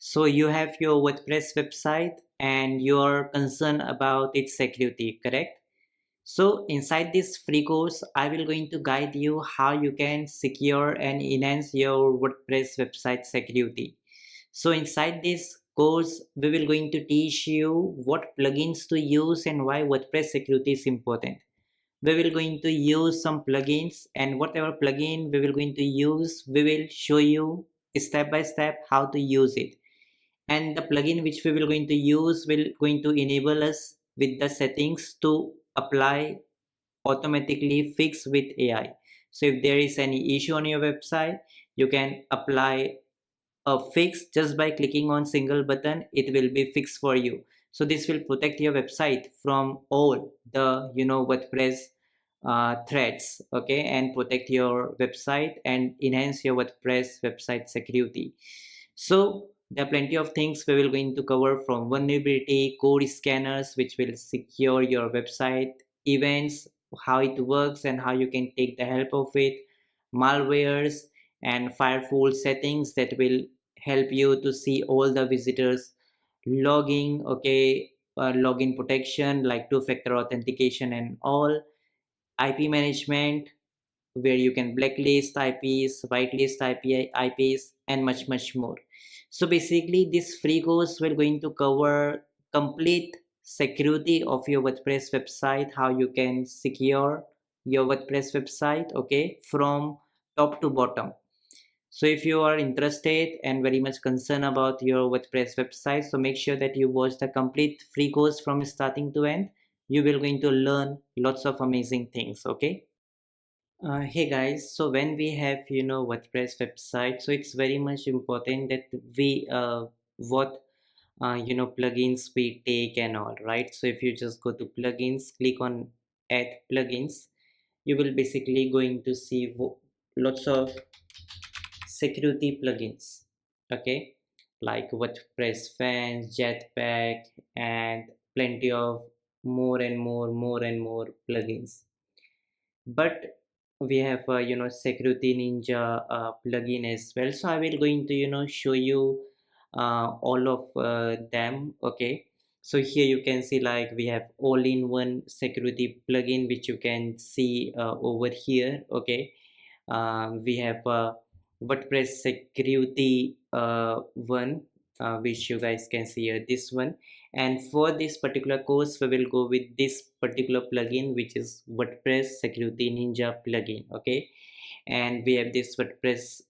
So you have your WordPress website and you're concerned about its security, correct? So inside this free course, I will going to guide you how you can secure and enhance your WordPress website security. So inside this course, we will going to teach you what plugins to use and why WordPress security is important. We will going to use some plugins, and whatever plugin we will going to use, we will show you step by step how to use it. And the plugin which we will going to use will going to enable us with the settings to apply automatically fix with AI. So if there is any issue on your website, you can apply a fix just by clicking on single button. It will be fixed for you. So this will protect your website from all the WordPress threats, okay, and protect your website and enhance your WordPress website security. So there are plenty of things we will going to cover, from vulnerability, code scanners which will secure your website, events, how it works and how you can take the help of it, malwares, and firewall settings that will help you to see all the visitors logging, okay, login protection like two-factor authentication and all, IP management, where you can blacklist IPs, whitelist IPs, and much more. So basically, this free course will going to cover complete security of your WordPress website, how you can secure your WordPress website, okay, from top to bottom. So if you are interested and very much concerned about your WordPress website, so make sure that you watch the complete free course from starting to end. You will going to learn lots of amazing things, okay? Hey guys, so when we have WordPress website, so it's very much important that we what plugins we take and all, right? So if you just go to plugins, click on add plugins, you will basically going to see lots of security plugins, okay, like WordPress fans, Jetpack, and plenty of more and more plugins. But we have security ninja plugin as well, so I will going to show you all of them, okay. So here you can see, like, we have all-in-one security plugin which you can see over here, okay. We have WordPress security one, which you guys can see here, this one. And for this particular course, we will go with this particular plugin, which is WordPress security ninja plugin, okay. And we have this WordPress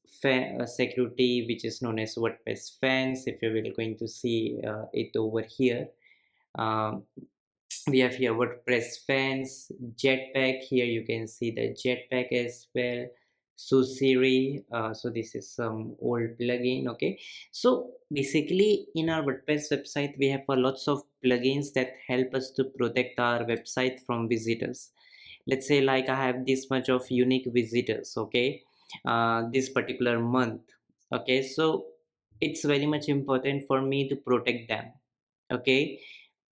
security, which is known as WordPress fans, if you will going to see it over here. um, we have here WordPress fans, Jetpack. Here you can see the Jetpack as well. So Siri, so this is some old plugin, okay. So basically in our WordPress website we have lots of plugins that help us to protect our website from visitors. Let's say, like, I have this much of unique visitors, okay, this particular month, okay. So it's very much important for me to protect them, okay,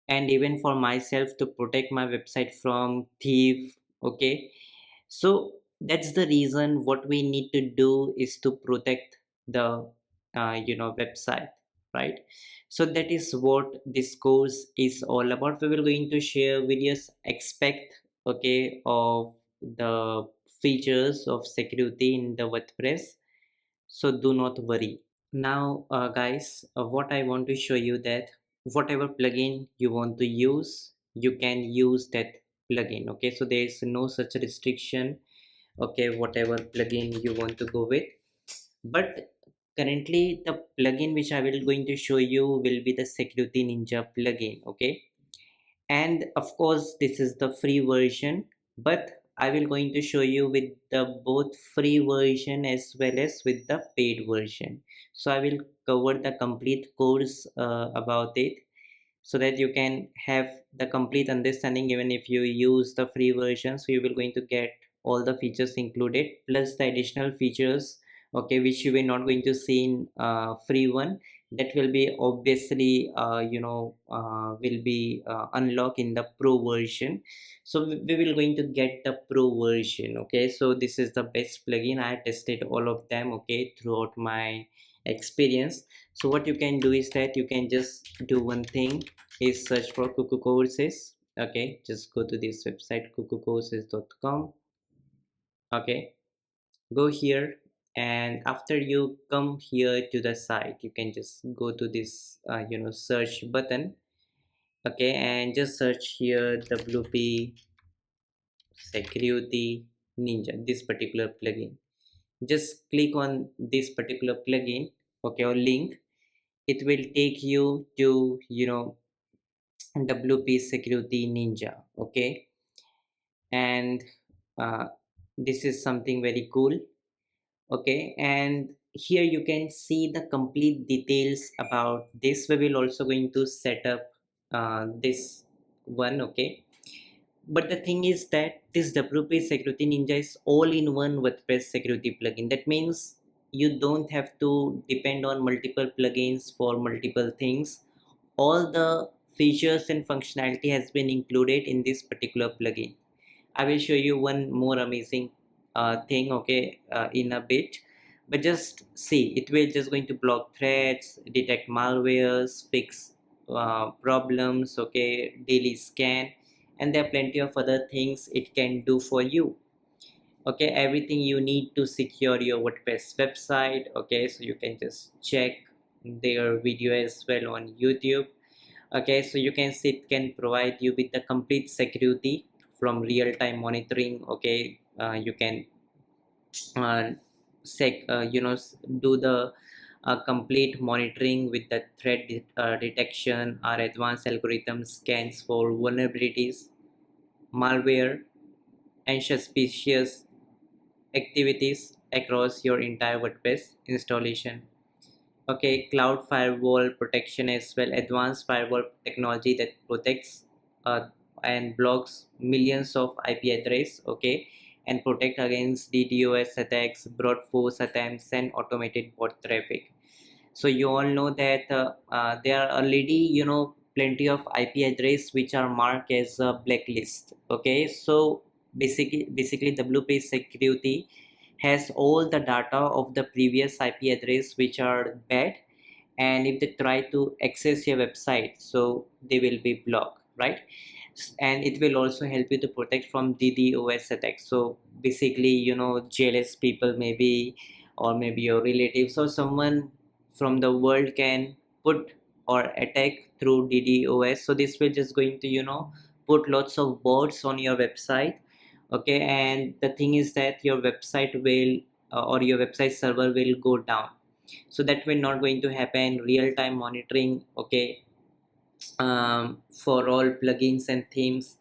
and even for myself to protect my website from thief, okay. So that's the reason what we need to do is to protect the website, right? So that is what this course is all about. We will going to share various aspect, okay, of the features of security in the WordPress, so do not worry. Now guys, what I want to show you, that whatever plugin you want to use, you can use that plugin, okay. So there is no such restriction, okay, whatever plugin you want to go with. But currently the plugin which I will going to show you will be the security ninja plugin, okay. And of course this is the free version, but I will going to show you with the both free version as well as with the paid version. So I will cover the complete course about it, so that you can have the complete understanding. Even if you use the free version, so you will going to get all the features included plus the additional features, okay, which you will not going to see in free one. That will be obviously will be unlocked in the pro version. So we will going to get the pro version, okay. So this is the best plugin. I tested all of them, okay, throughout my experience. So what you can do is that you can just do one thing, is search for KuKu courses. Okay, just go to this website kukucourses.com. Okay, go here, and after you come here to the site, you can just go to this search button. Okay, and just search here WP Security Ninja, this particular plugin. Just click on this particular plugin, okay, or link. It will take you to WP Security Ninja. Okay, and uh, this is something very cool. Okay, and here you can see the complete details about this. We will also going to set up this one. Okay, but the thing is that this WP Security Ninja is all in one WordPress security plugin. That means you don't have to depend on multiple plugins for multiple things. All the features and functionality has been included in this particular plugin. I will show you one more amazing thing, okay, in a bit. But just see, it will just going to block threats, detect malwares, fix problems, okay, daily scan, and there are plenty of other things it can do for you. Okay, everything you need to secure your WordPress website. Okay, so you can just check their video as well on YouTube. Okay, so you can see it can provide you with the complete security from real-time monitoring. Okay, you can uh, do the complete monitoring with the threat detection or advanced algorithm scans for vulnerabilities, malware, and suspicious activities across your entire WordPress installation. Okay, cloud firewall protection as well, advanced firewall technology that protects uh, and blocks millions of IP address. Okay, and protect against DDoS attacks, brute force attempts, and automated bot traffic. So you all know that there are already plenty of IP address which are marked as a blacklist. Okay, so basically WP security has all the data of the previous IP address which are bad, and if they try to access your website, so they will be blocked, right? And it will also help you to protect from DDoS attacks. So basically, jealous people maybe, or maybe your relatives or someone from the world can put or attack through DDoS. So this will just going to put lots of bots on your website. Okay, and the thing is that your website will or your website server will go down. So that will not going to happen. Real time monitoring, okay, for all plugins and themes.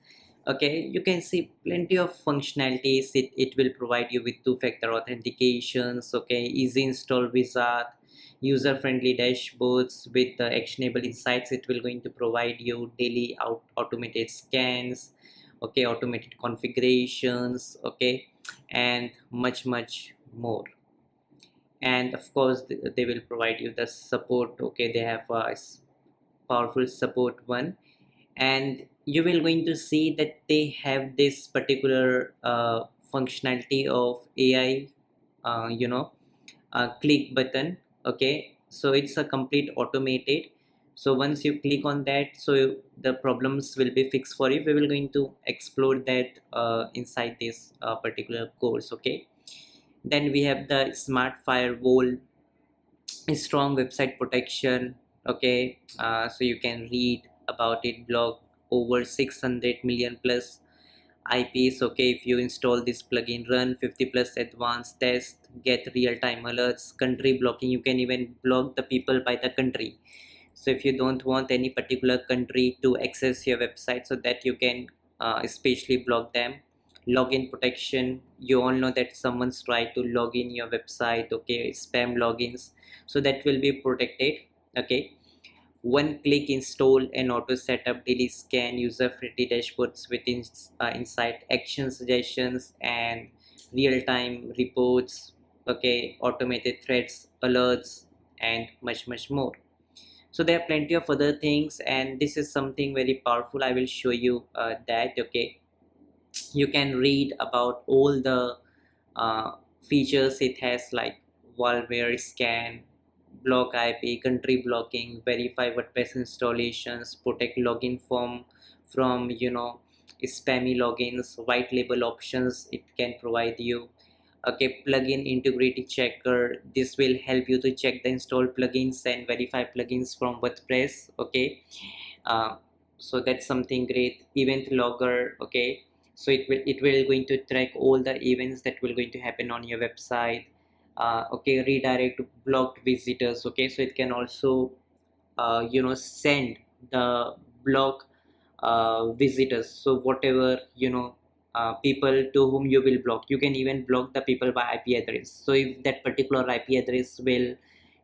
Okay, you can see plenty of functionalities. It will provide you with two-factor authentications. Okay, easy install wizard, user-friendly dashboards with actionable insights. It will going to provide you daily automated scans, okay, automated configurations, okay, and much more. And of course they will provide you the support. Okay, they have a powerful support one. And you will going to see that they have this particular functionality of AI click button. Okay, so it's a complete automated. So once you click on that, so the problems will be fixed for you. We will going to explore that inside this particular course. Okay, then we have the smart firewall, strong website protection. Okay, so you can read about it, block over 600 million plus IPs. Okay, if you install this plugin, run 50 plus advanced tests, get real-time alerts, country blocking. You can even block the people by the country. So if you don't want any particular country to access your website, so that you can especially block them. Login protection, you all know that someone's tried to log in your website. Okay, spam logins, so that will be protected. Okay, one click install and auto setup, daily scan, user friendly dashboards within insight, action suggestions, and real-time reports. Okay, automated threats, alerts, and much more. So there are plenty of other things, and this is something very powerful. I will show you that. Okay, you can read about all the uh, features it has, like malware scan, block IP, country blocking, verify WordPress installations, protect login from spammy logins, white label options it can provide you. Okay, plugin integrity checker, this will help you to check the installed plugins and verify plugins from WordPress. Okay, uh, so that's something great. Event logger, okay, so it will going to track all the events that will going to happen on your website. Okay, redirect to blocked visitors. Okay, so it can also send the block visitors. So whatever people to whom you will block, you can even block the people by IP address. So if that particular IP address will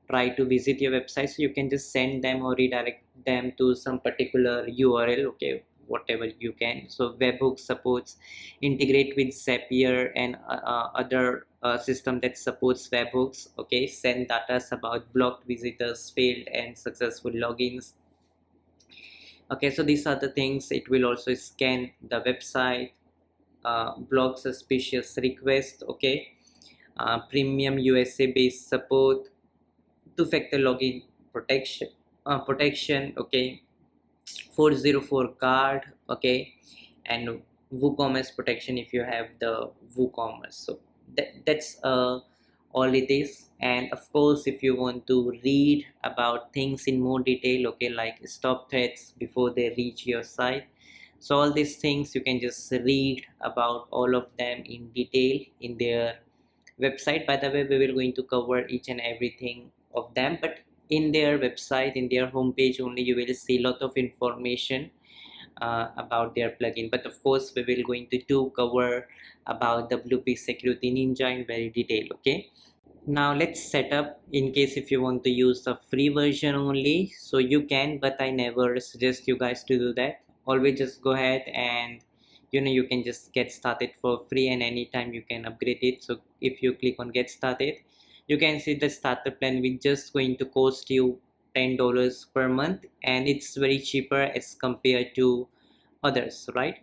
try to visit your website, so you can just send them or redirect them to some particular URL. Okay, whatever you can. So webhook supports, integrate with Zapier and other system that supports webhooks. Okay, send data about blocked visitors, failed and successful logins. Okay, so these are the things. It will also scan the website, block suspicious requests. Okay, premium USA based support, two-factor login protection. Okay, 404 card. Okay, and WooCommerce protection if you have the WooCommerce. So that's all it is. And of course, if you want to read about things in more detail, okay, like stop threats before they reach your site, so all these things you can just read about all of them in detail in their website. By the way, we will going to cover each and everything of them, but in their website, in their homepage only, you will see lot of information about their plugin. But of course, we will going to cover about WP Security Ninja in very detail. Okay, now let's set up. In case if you want to use the free version only, so you can, but I never suggest you guys to do that. Always just go ahead and you can just get started for free, and anytime you can upgrade it. So if you click on get started, you can see the starter plan which just going to cost you $10 per month, and it's very cheaper as compared to others, right?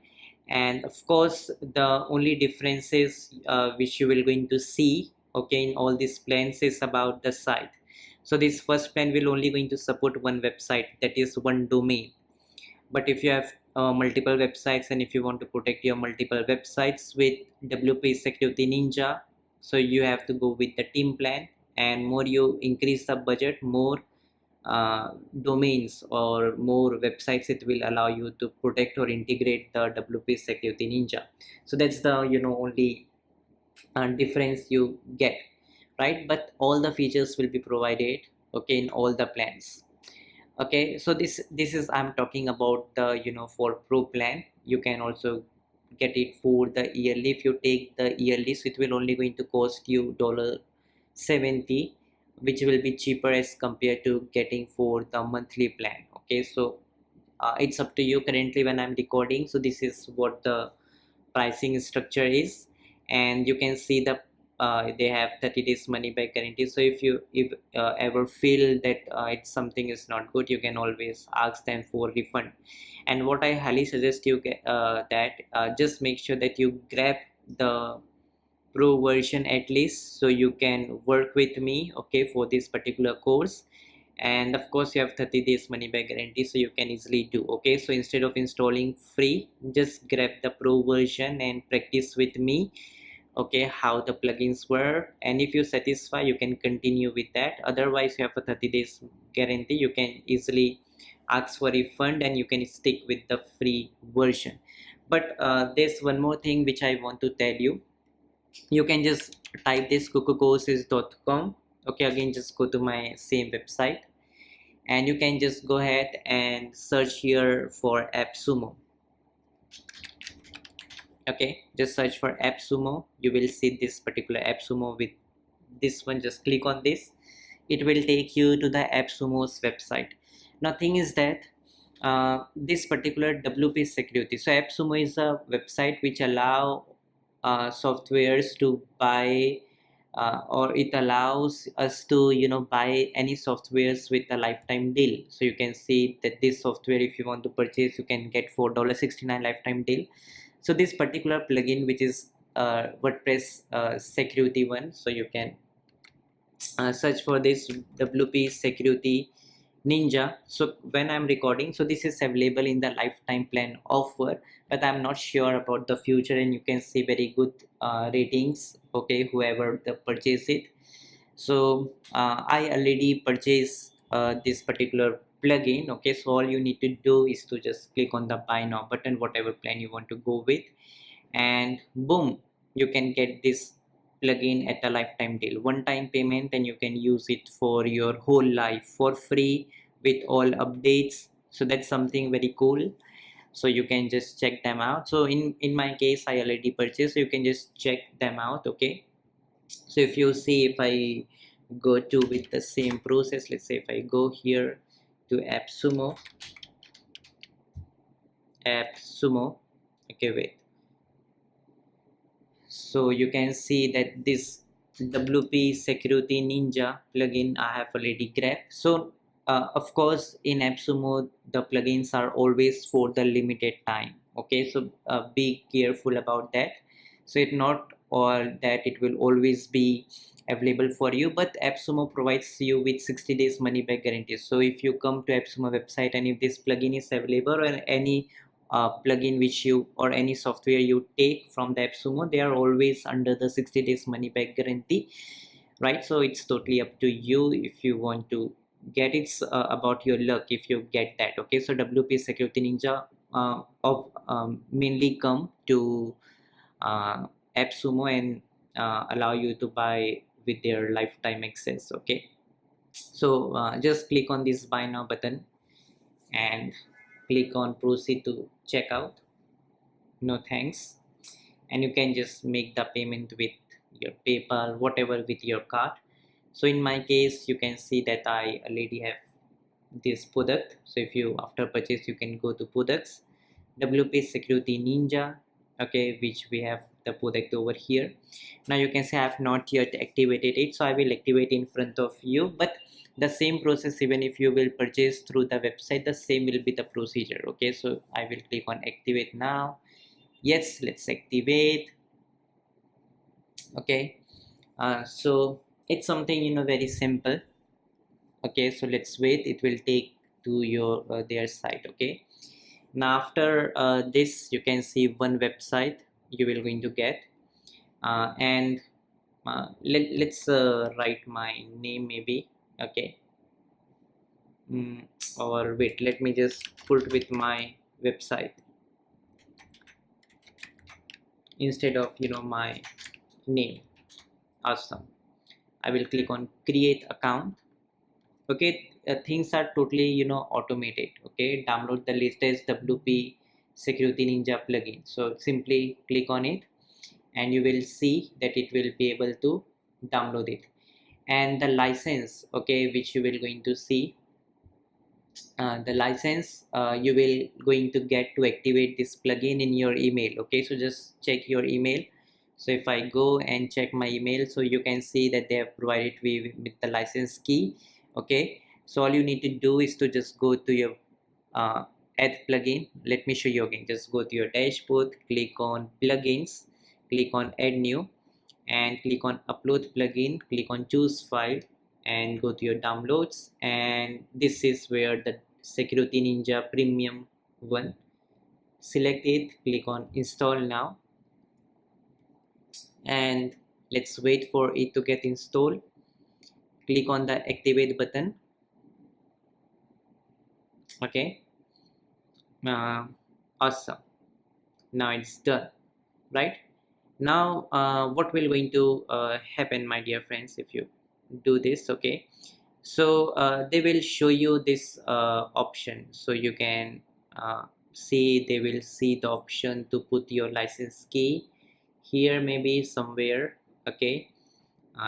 And of course, the only differences which you will going to see, okay, in all these plans is about the site. So this first plan will only going to support one website, that is one domain. But if you have multiple websites, and if you want to protect your multiple websites with WP Security Ninja, so you have to go with the team plan. And more you increase the budget, more domains or more websites it will allow you to protect or integrate the WP Security Ninja. So that's the only difference you get, right? But all the features will be provided, okay, in all the plans. Okay, so this is I'm talking about the for pro plan. You can also get it for the yearly. If you take the yearly, so it will only going to cost you $70, which will be cheaper as compared to getting for the monthly plan. Okay, so it's up to you. Currently when I'm recording, so this is what the pricing structure is. And you can see the they have 30 days money back guarantee. So if ever feel that it's something is not good, you can always ask them for refund. And what I highly suggest you get that just make sure that you grab the pro version at least, so you can work with me, okay, for this particular course. And of course you have 30 days money back guarantee, so you can easily do. Okay, so instead of installing free, just grab the pro version and practice with me, okay, how the plugins were. And if you satisfy, you can continue with that. Otherwise, you have a 30 days guarantee, you can easily ask for refund and you can stick with the free version. But there's one more thing which I want to tell you. You can just type this kukucourses.com. okay, again, just go to my same website, and you can just go ahead and search here for AppSumo. Okay, just search for AppSumo. You will see this particular AppSumo with this one. Just click on this, it will take you to the AppSumo's website. Now thing is that this particular WP Security, so AppSumo is a website which allow softwares to buy or it allows us to buy any softwares with a lifetime deal. So you can see that this software, if you want to purchase, you can get for $69 lifetime deal. So this particular plugin, which is WordPress security one, so you can search for this WP Security Ninja. So when I'm recording, so this is available in the lifetime plan offer, but I'm not sure about the future. And you can see very good ratings, okay, whoever the purchase it. So I already purchased this particular plugin, okay. So all you need to do is to just click on the buy now button, whatever plan you want to go with, and boom, you can get this plugin at a lifetime deal, one time payment, and you can use it for your whole life for free with all updates. So that's something very cool. So you can just check them out. So in my case, I already purchased, so you can just check them out, okay. So if you see, if I go to with the same process, let's say if I go here to AppSumo, okay, wait. So you can see that this WP Security Ninja plugin I have already grabbed. So of course in AppSumo the plugins are always for the limited time, okay. So be careful about that. So it's not all that it will always be available for you, but AppSumo provides you with 60 days money back guarantee. So if you come to AppSumo website and if this plugin is available, or any plugin which you or any software you take from the AppSumo, they are always under the 60 days money back guarantee, right? So it's totally up to you if you want to get it. About your luck if you get that, okay. So WP Security Ninja of mainly come to AppSumo and allow you to buy with their lifetime access, okay. So just click on this buy now button and click on proceed to checkout. No thanks. And you can just make the payment with your PayPal, whatever, with your card. So in my case, you can see that I already have this product. So if you after purchase, you can go to products, WP Security Ninja, okay, which we have the product over here. Now you can say I have not yet activated it, so I will activate in front of you. But the same process, even if you will purchase through the website, the same will be the procedure, okay. So I will click on activate now. Yes, let's activate, okay. So it's something, very simple, okay. So let's wait, it will take to your their site, okay. Now after this, you can see one website you will going to get, and let's write my name maybe, okay. Or wait, let me just put with my website instead of my name. Awesome. I will click on create account, okay. Things are totally automated, okay. Download the latest WP Security Ninja plugin. So simply click on it and you will see that it will be able to download it. And the license, okay, which you will going to see, the license you will going to get to activate this plugin in your email, okay. So just check your email. So if I go and check my email, so you can see that they have provided me with the license key, okay. So all you need to do is to just go to your uh, add plugin. Let me show you again. Just go to your dashboard, click on plugins, click on add new, and click on upload plugin, click on choose file, and go to your downloads, and this is where the Security Ninja premium one, select it, click on install now, and let's wait for it to get installed. Click on the activate button, okay. uh, awesome. Now it's done, right? Now what will going to happen, my dear friends, if you do this, okay. So they will show you this option, so you can see, they will see the option to put your license key here maybe somewhere, okay.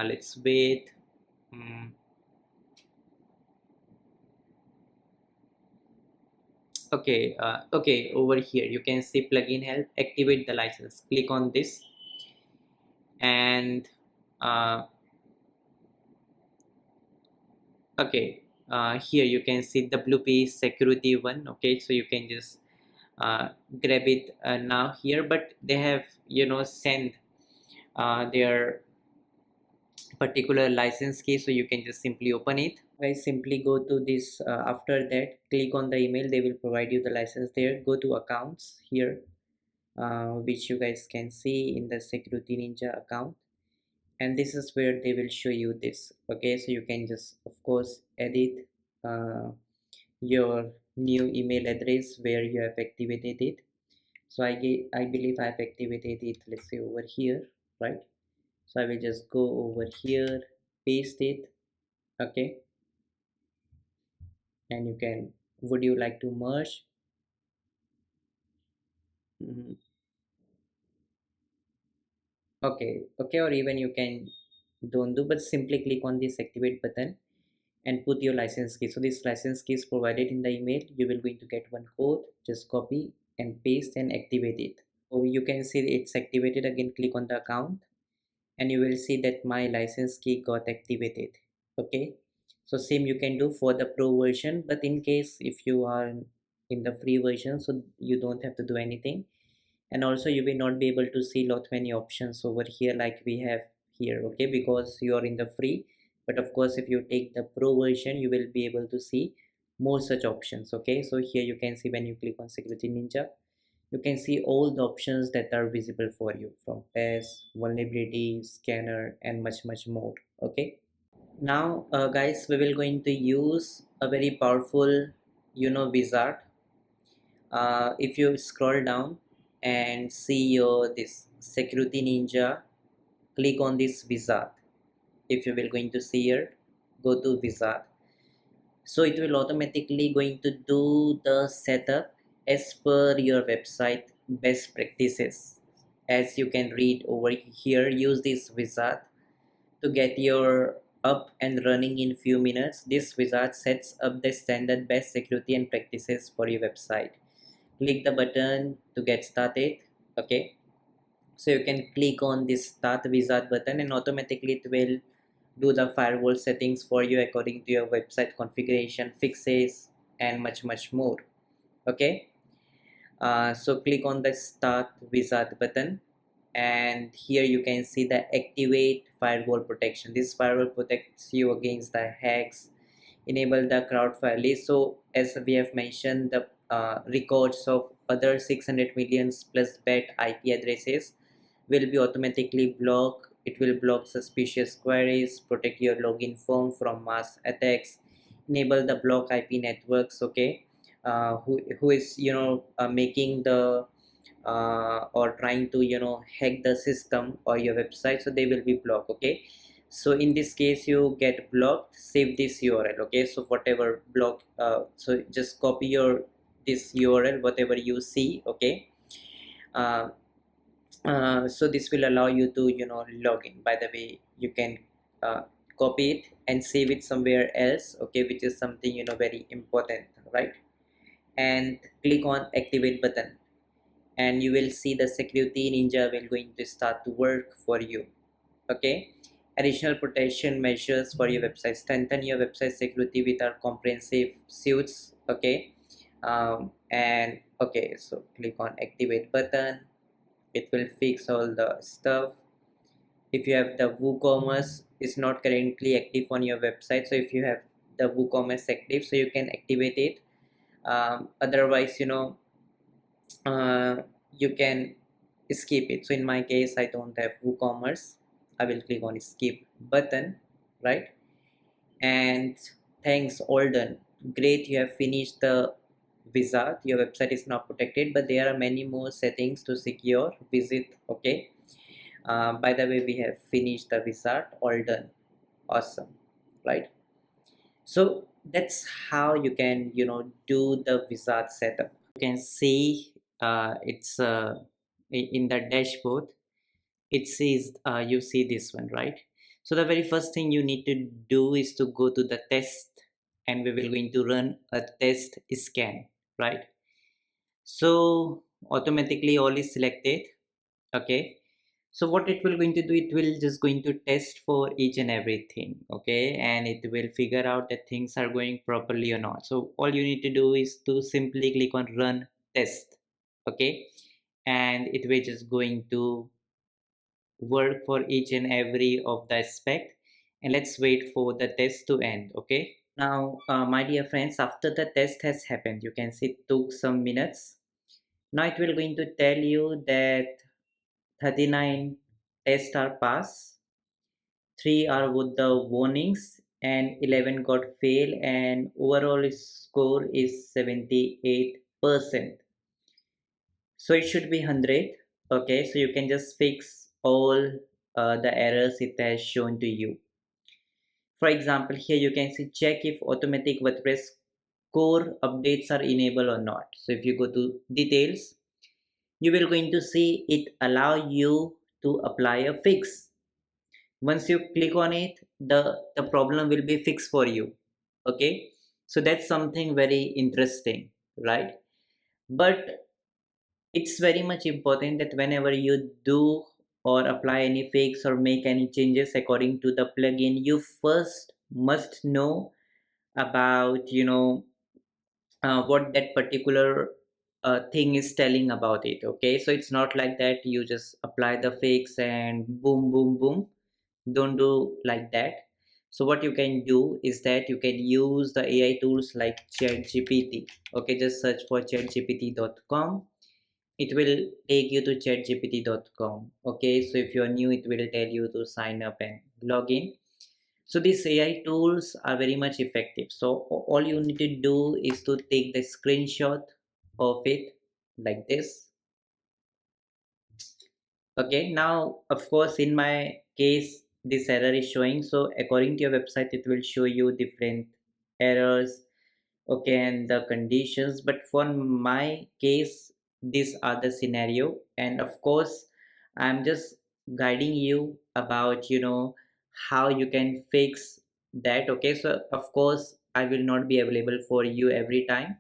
Let's wait. Okay, okay, over here you can see plugin help, activate the license, click on this, and uh, okay, here you can see WP security one, okay. So you can just grab it now here, but they have sent their particular license key, so you can just simply open it. Guys, simply go to this, after that click on the email, they will provide you the license there. Go to accounts here, which you guys can see in the Security Ninja account, and this is where they will show you this. Okay, so you can just of course edit your new email address where you have activated it. So I believe I've activated it, let's say over here, right? So I will just go over here, paste it. Okay, and you can, would you like to merge? Mhm. Okay, or even you can don't do, but simply click on this activate button and put your license key. So this license key is provided in the email. You will going to get one code, just copy and paste and activate it. So you can see it's activated. Again click on the account and you will see that my license key got activated. Okay, so same you can do for the pro version, but in case if you are in the free version, so you don't have to do anything. And also you will not be able to see lot many options over here like we have here, okay, because you are in the free. But of course if you take the pro version, you will be able to see more such options. Okay, so here you can see when you click on Security Ninja, you can see all the options that are visible for you, from test, vulnerability, scanner, and much more. Okay, now guys, we will going to use a very powerful wizard. If you scroll down and see your this Security Ninja, click on this wizard. If you will going to see here, go to wizard. So it will automatically going to do the setup as per your website best practices. As you can read over here, use this wizard to get your up and running in few minutes. This wizard sets up the standard best security and practices for your website. Click the button to get started. Okay, so you can click on this start wizard button and automatically it will do the firewall settings for you according to your website configuration, fixes, and much more. Okay, so click on the start wizard button and here you can see the activate firewall protection. This firewall protects you against the hacks, enable the crowd firelist. So as we have mentioned, the records of other 600 millions plus bad IP addresses will be automatically blocked. It will block suspicious queries, protect your login form from mass attacks, enable the block IP networks. Okay, who is making the or trying to hack the system or your website, so they will be blocked. Okay, so in this case you get blocked, save this URL. Okay, so whatever block, so just copy your this URL whatever you see. Okay, uh, so this will allow you to log in. By the way, you can uh, copy it and save it somewhere else, okay, which is something very important, right? And click on activate button and you will see the Security Ninja will going to start to work for you. Okay, additional protection measures for your website. Strengthen your website security with our comprehensive suits. Okay, and okay, so click on activate button. It will fix all the stuff. If you have the WooCommerce is not currently active on your website, so if you have the WooCommerce active, so you can activate it. Otherwise uh, you can skip it. So in my case I don't have WooCommerce. I will click on skip button, right? And thanks, all done. Great, you have finished the wizard. Your website is now protected, but there are many more settings to secure. Visit. Okay, by the way, we have finished the wizard, all done. Awesome, right? So that's how you can do the wizard setup. You can see it's in the dashboard. It says you see this one, right? So the very first thing you need to do is to go to the test and we will going to run a test scan, right? So automatically all is selected. Okay, so what it will going to do, it will just going to test for each and everything. Okay, and it will figure out that things are going properly or not. So all you need to do is to simply click on run test. Okay, and it will just going to work for each and every of the aspect, and let's wait for the test to end. Okay, now my dear friends, after the test has happened, you can see it took some minutes. Now it will going to tell you that 39 tests are passed, 3 are with the warnings, and 11 got fail, and overall score is 78%. So it should be 100. Okay, so you can just fix all the errors it has shown to you. For example, here you can see check if automatic WordPress core updates are enabled or not. So if you go to details, you will going to see it allow you to apply a fix. Once you click on it, the problem will be fixed for you. Okay, so that's something very interesting, right? But it's very much important that whenever you do or apply any fix or make any changes according to the plugin, you first must know about what that particular thing is telling about it. Okay, so it's not like that you just apply the fix and boom boom boom. Don't do like that. So what you can do is that you can use the AI tools like ChatGPT. Okay, just search for chatgpt.com. It will take you to chatgpt.com. Okay, so if you're new, it will tell you to sign up and log in. So these AI tools are very much effective. So all you need to do is to take the screenshot of it like this. Okay, now of course in my case this error is showing. So according to your website, it will show you different errors, okay, and the conditions. But for my case, these are the scenario, and of course I'm just guiding you about how you can fix that. Okay, so of course I will not be available for you every time,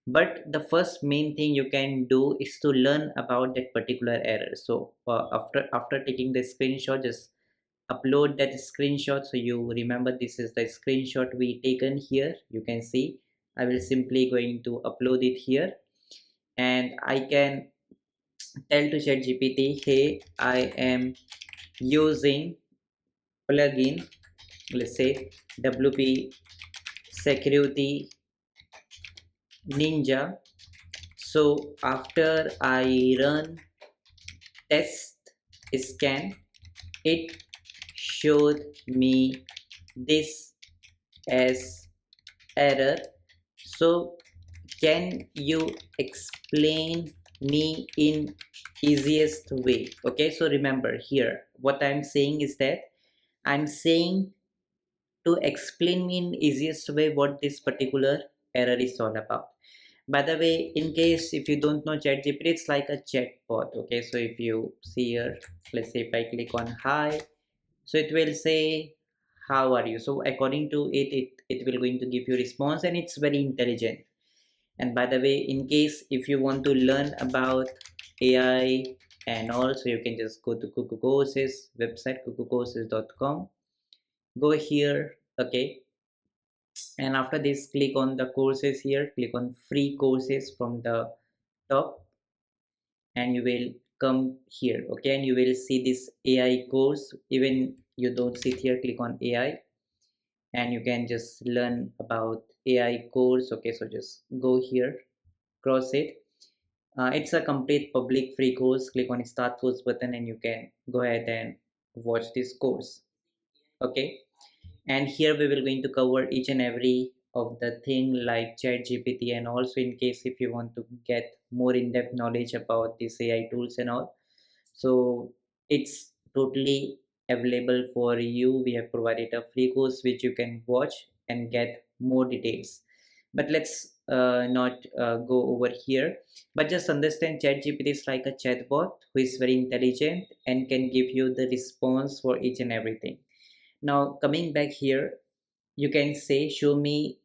but the first main thing you can do is to learn about that particular error. So after taking the screenshot, just upload that screenshot so you remember this is the screenshot we taken here. You can see I will simply going to upload it here, and I can tell to ChatGPT, hey, I am using plugin, let's say WP Security Ninja. So after I run test scan, it showed me this as error. So can you explain me in easiest way? Okay, so remember here what I'm saying is that I'm saying to explain me in easiest way what this particular error is all about. By the way, in case if you don't know ChatGPT, it's like a chatbot. Okay, so if you see here, let's say if I click on hi, so it will say how are you. So according to it will going to give you response, and it's very intelligent. And by the way, in case if you want to learn about AI and also, you can just go to KuKu courses website, kukucourses.com. Go here, okay, and after this click on the courses here, click on free courses from the top, and you will come here. Okay, and you will see this AI course. Even you don't sit here, click on AI, and you can just learn about AI course. Okay, so just go here, cross it. It's a complete public free course. Click on start course button and you can go ahead and watch this course. Okay, and here we will going to cover each and every of the thing like chat gpt, and also in case if you want to get more in-depth knowledge about these AI tools and all, so it's totally available for you. We have provided a free course which you can watch and get more details. But let's not go over here, but just understand ChatGPT is like a chatbot who is very intelligent and can give you the response for each and everything. Now coming back here, you can say show me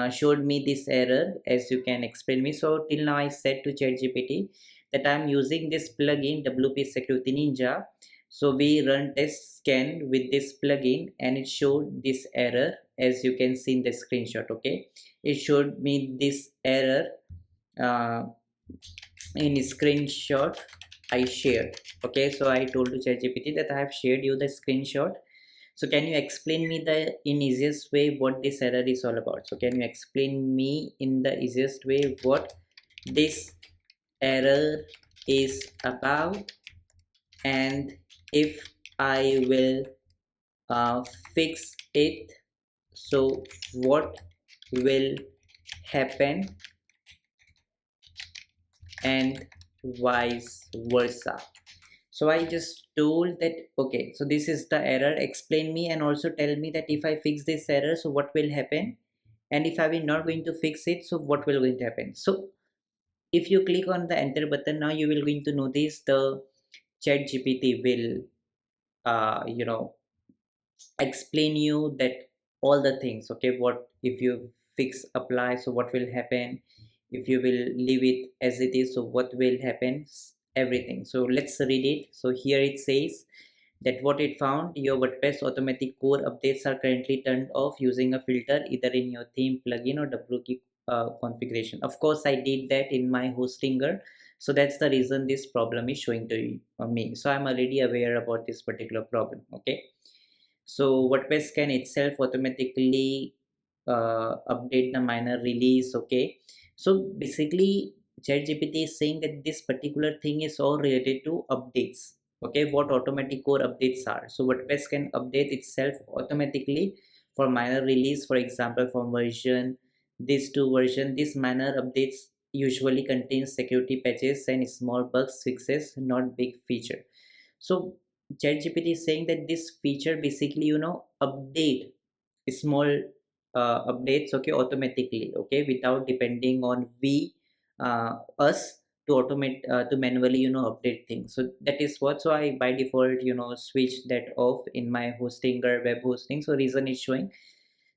showed me this error as you can explain me. So till now I said to ChatGPT that I'm using this plugin WP Security Ninja. So we run test scan with this plugin and it showed this error as you can see in the screenshot. Okay, it showed me this error uh, in screenshot I shared. Okay, so I told to ChatGPT that I have shared you the screenshot. So can you explain me the in easiest way what this error is all about? So can you explain me in the easiest way what this error is about, and if I will fix it, so what will happen, and vice versa. So I just told that okay, so this is the error, explain me and also tell me that if I fix this error, so what will happen, and if I will not going to fix it, so what will going to happen. So if you click on the enter button, now you will going to notice the chat gpt will you know explain you that all the things. Okay, what if you fix apply, so what will happen, if you will leave it as it is, so what will happen, everything. So let's read it. So here it says that what it found: your WordPress automatic core updates are currently turned off using a filter either in your theme, plugin, or WK configuration. Of course I did that in my hostinger, so that's the reason this problem is showing to me. So I'm already aware about this particular problem. Okay, so WordPress can itself automatically update the minor release. Okay, so basically ChatGPT is saying that this particular thing is all related to updates. Okay, what automatic core updates are. So WordPress can update itself automatically for minor release. For example, from version this to version, this minor updates usually contains security patches and small bugs fixes, not big feature. So ChatGPT is saying that this feature basically update small updates, okay, automatically, okay, without depending on us to automate to manually update things. So that is what. So I by default switch that off in my hosting or web hosting. So reason is showing.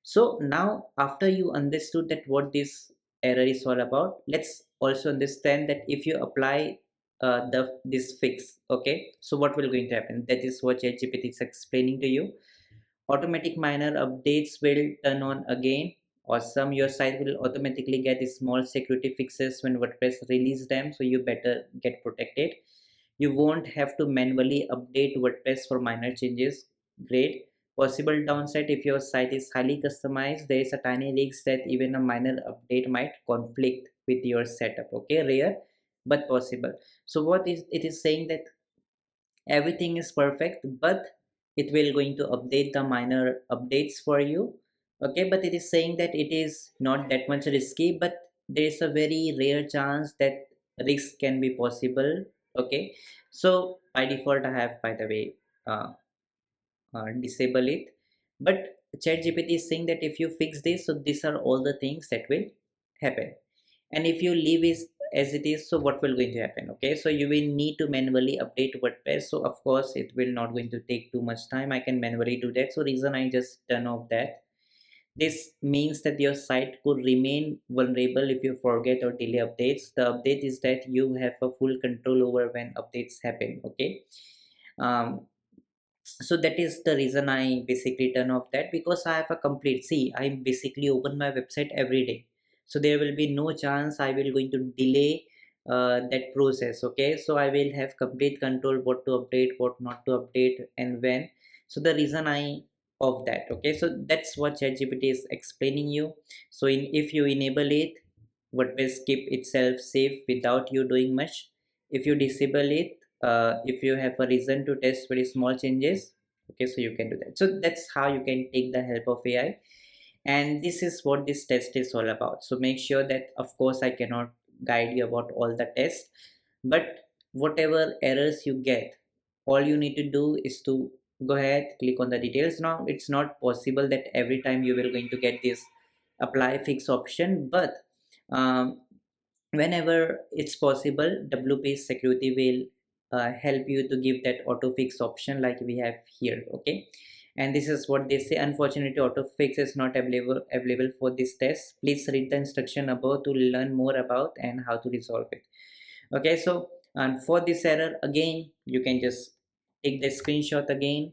So now after you understood that what this error is all about, let's also understand that if you apply the this fix, okay, so what will going to happen. That is what ChatGPT is explaining to you. Automatic minor updates will turn on again. Awesome, your site will automatically get small security fixes when WordPress release them, so you better get protected. You won't have to manually update WordPress for minor changes. Great. Possible downside: if your site is highly customized, there is a tiny risk that even a minor update might conflict with your setup. Okay, rare but possible. So what is it is saying that everything is perfect, but it will going to update the minor updates for you. Okay, but it is saying that it is not that much risky, but there is a very rare chance that risk can be possible. Okay, so by default I have, by the way, uh, disable it. But ChatGPT is saying that if you fix this, so these are all the things that will happen. And if you leave it as it is, so what will going to happen. Okay, so you will need to manually update WordPress. So of course it will not going to take too much time. I can manually do that. So reason I just turn off that. This means that your site could remain vulnerable if you forget or delay updates. The update is that you have a full control over when updates happen. Okay, um, so that is the reason I basically turn off that, because I have a complete, see, I basically open my website every day, so there will be no chance I will going to delay that process. Okay, so I will have complete control what to update, what not to update, and when. So the reason I of that. Okay, so that's what ChatGPT is explaining you. So if you enable it, WordPress keep itself safe without you doing much. If you disable it, if you have a reason to test very small changes, okay, so you can do that. So that's how you can take the help of AI, and this is what this test is all about. So make sure that, of course, I cannot guide you about all the tests, but whatever errors you get, all you need to do is to go ahead, click on the details. Now it's not possible that every time you will going to get this apply fix option, but um, whenever it's possible, WP security will help you to give that auto fix option like we have here. Okay, and this is what they say: unfortunately, auto fix is not available for this test. Please read the instruction above to learn more about and how to resolve it. Okay, so and for this error, again you can just take the screenshot again,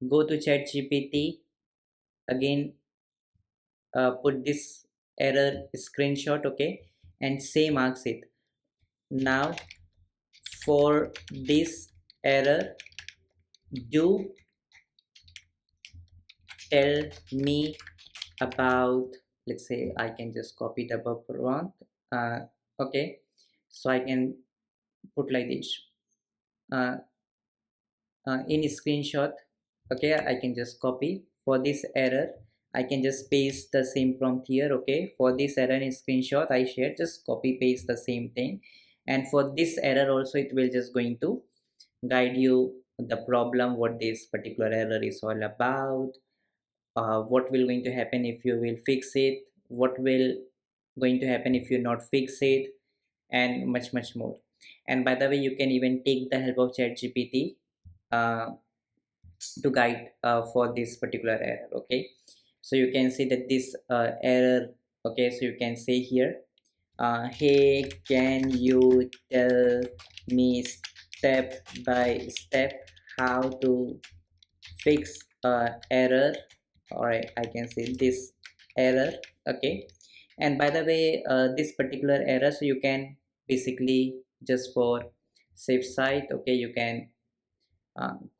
go to chat gpt again, put this error screenshot. Okay, and say marks it. Now for this error, do tell me about, let's say I can just copy the above prompt. Okay, so I can put like this, uh, in screenshot. Okay, I can just copy. For this error, I can just paste the same prompt here. Okay, for this error in screenshot I shared, just copy paste the same thing. And for this error also, it will just going to guide you the problem, what this particular error is all about, what will going to happen if you will fix it, what will going to happen if you not fix it, and much more. And by the way, you can even take the help of ChatGPT uh, to guide for this particular error. Okay, so you can see that this error. Okay, so you can say here, hey, can you tell me step by step how to fix error, or I can say this error. Okay, and by the way, this particular error, so you can basically just for safe side, okay, you can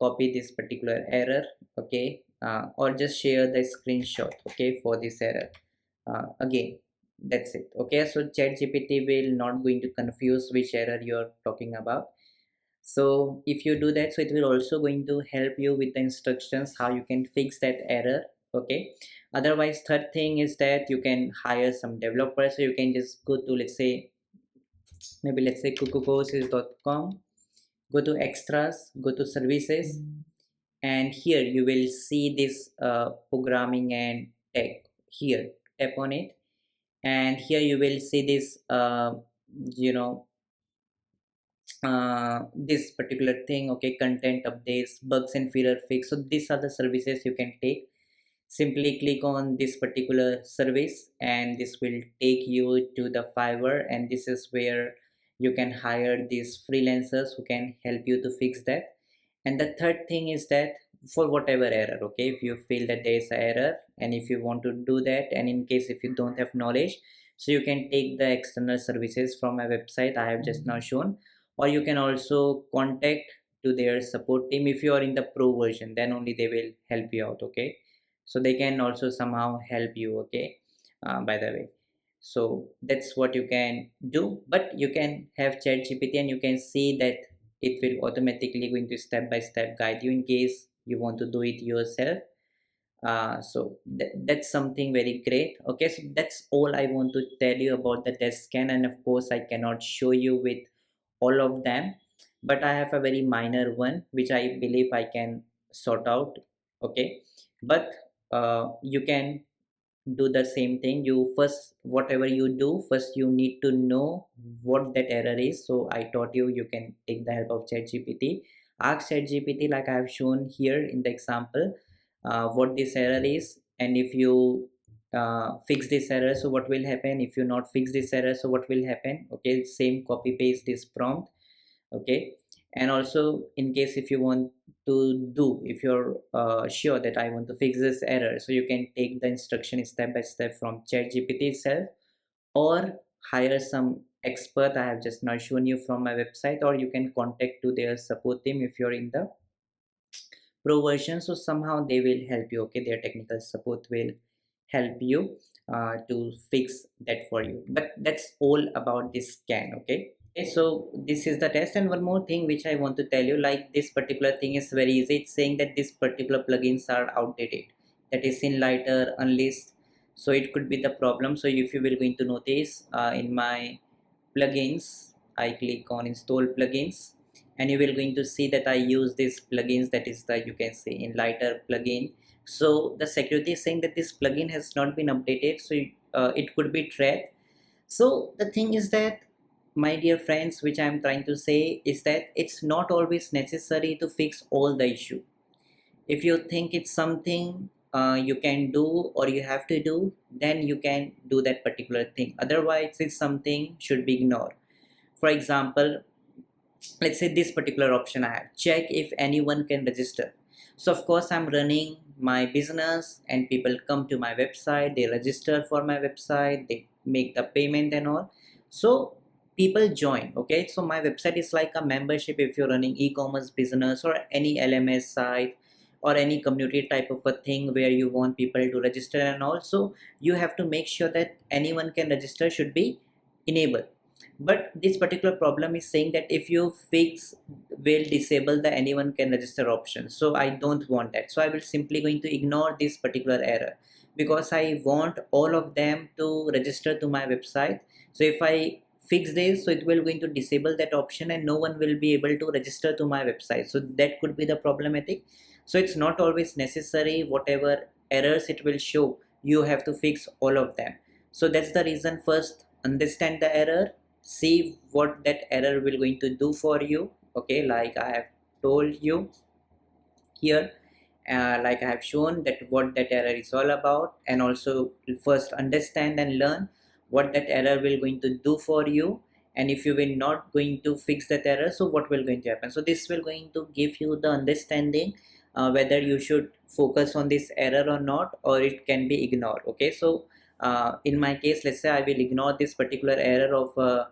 copy this particular error. Okay, or just share the screenshot, okay, for this error. Again, that's it. Okay, so ChatGPT will not going to confuse which error you're talking about. So if you do that, so it will also going to help you with the instructions how you can fix that error. Okay, otherwise, third thing is that you can hire some developers. So you can just go to, let's say, maybe let's say kukucourses.com, go to extras, go to services, and here you will see this programming and tech. Here, tap on it, and here you will see this you know this particular thing. Okay, content updates, bugs and feature fix. So these are the services you can take. Simply click on this particular service and this will take you to the Fiverr, and this is where you can hire these freelancers who can help you to fix that. And the third thing is that for whatever error, okay, if you feel that there is an error and if you want to do that, and in case if you don't have knowledge, so you can take the external services from a website I have just now shown, or you can also contact to their support team. If you are in the pro version, then only they will help you out. Okay, so they can also somehow help you. Okay, by the way, so that's what you can do. But you can have chat gpt and you can see that it will automatically going to step by step guide you in case you want to do it yourself. So that's something very great. Okay, so that's all I want to tell you about the test scan, and of course I cannot show you with all of them, but I have a very minor one which I believe I can sort out. Okay, but you can do the same thing. You first, whatever you do, first you need to know what that error is. So I taught you, you can take the help of ChatGPT. Ask ChatGPT like I have shown here in the example, what this error is, and if you fix this error, so what will happen. If you not fix this error, so what will happen. Okay, same copy paste this prompt. Okay, and also in case if you want to do, if you're sure that I want to fix this error, so you can take the instruction step by step from ChatGPT itself, or hire some expert I have just now shown you from my website, or you can contact to their support team if you're in the pro version. So somehow they will help you. Okay, their technical support will help you to fix that for you. But that's all about this scan. Okay. Okay, so this is the test. And one more thing which I want to tell you, like this particular thing is very easy. It's saying that this particular plugins are outdated, that is in lighter unlist. So it could be the problem. So if you will going to notice, in my plugins, I click on install plugins, and you will going to see that I use this plugins, that is the, you can say, in lighter plugin. So the security is saying that this plugin has not been updated, so it could be threat. So the thing is that, my dear friends, which I am trying to say is that it's not always necessary to fix all the issue. If you think it's something you can do or you have to do, then you can do that particular thing. Otherwise, it's something should be ignored. For example, let's say this particular option I have, check if anyone can register. So of course I'm running my business and people come to my website, they register for my website, they make the payment and all. So people join. Okay, so my website is like a membership if you're running e-commerce business or any LMS site or any community type of a thing where you want people to register, and also you have to make sure that anyone can register should be enabled. But this particular problem is saying that if you fix will disable the anyone can register option, so I don't want that. So I will simply going to ignore this particular error because I want all of them to register to my website. So if I fix this, so it will going to disable that option and no one will be able to register to my website. So that could be the problematic. So it's not always necessary whatever errors it will show you have to fix all of them. So that's the reason, first understand the error, see what that error will going to do for you. Okay, like I have told you here, like I have shown that what that error is all about, and also first understand and learn what that error will going to do for you, and if you will not going to fix that error, so what will going to happen. So this will going to give you the understanding whether you should focus on this error or not, or it can be ignored. Okay, so in my case, let's say I will ignore this particular error of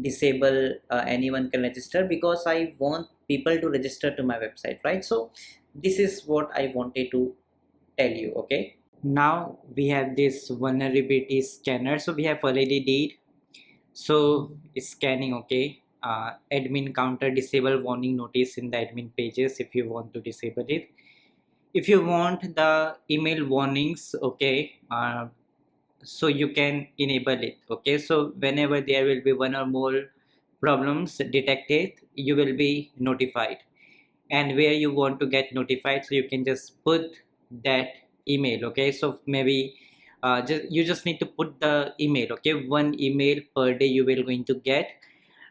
disable anyone can register, because I want people to register to my website, right? So this is what I wanted to tell you. Okay, now we have this vulnerability scanner. So we have already did so scanning. Okay, admin counter disable warning notice in the admin pages if you want to disable it. If you want the email warnings, okay, so you can enable it. Okay, so whenever there will be one or more problems detected, you will be notified, and where you want to get notified, so you can just put that email. Okay, so maybe you just need to put the email. Okay, one email per day you will going to get,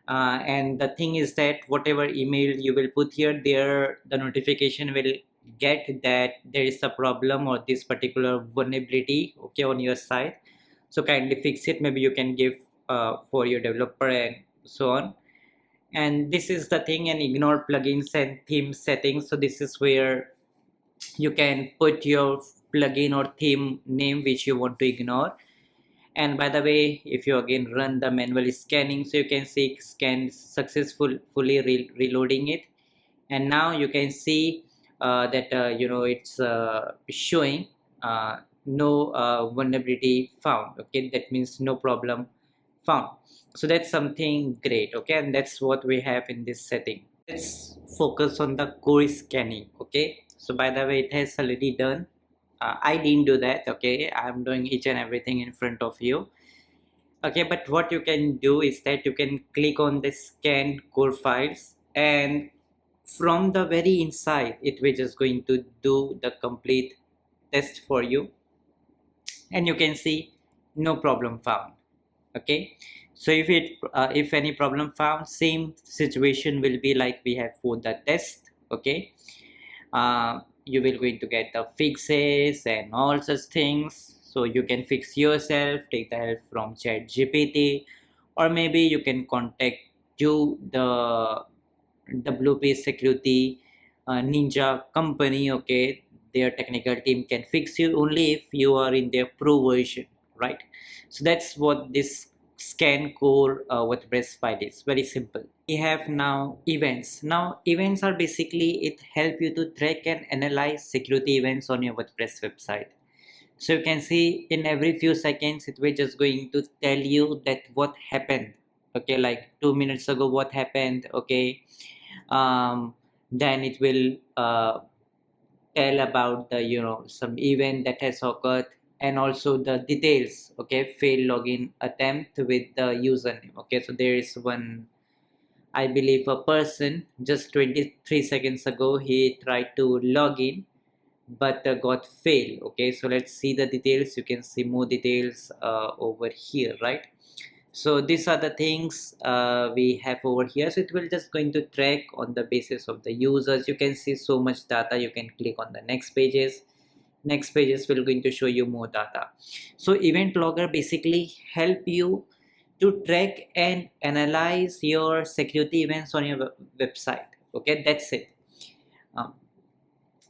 and the thing is that whatever email you will put here, there the notification will get that there is a problem or this particular vulnerability, okay, on your site. So kindly fix it. Maybe you can give for your developer and so on. And this is the thing, and ignore plugins and theme settings. So this is where you can put your plugin or theme name which you want to ignore. And by the way, if you again run the manual scanning, so you can see scan fully reloading it, and now you can see that it's showing no vulnerability found. Okay, that means no problem found. So that's something great. Okay, and that's what we have in this setting. Let's focus on the core scanning. Okay, so by the way, it has already done. I didn't do that. Okay, I'm doing each and everything in front of you. Okay, but what you can do is that you can click on the scan core files, and from the very inside it will just going to do the complete test for you, and you can see no problem found. Okay, so if any problem found, same situation will be like we have for the test. Okay, you will going to get the fixes and all such things, so you can fix yourself, take the help from chat gpt, or maybe you can contact to the WP security ninja company. Okay, their technical team can fix you only if you are in their pro version, right? So that's what this scan core WordPress file is. Very simple. We have now events. Now events are basically, it help you to track and analyze security events on your WordPress website. So you can see in every few seconds it will just going to tell you that what happened. Okay, like 2 minutes ago what happened. Okay, then it will tell about the some event that has occurred, and also the details. Okay, failed login attempt with the username. Okay, so there is one, I believe, a person just 23 seconds ago he tried to log in but got failed. Okay, so let's see the details. You can see more details over here, right? So these are the things we have over here. So it will just going to track on the basis of the users. You can see so much data. You can click on the next pages. Next pages will going to show you more data. So event logger basically help you to track and analyze your security events on your website. Okay, that's it.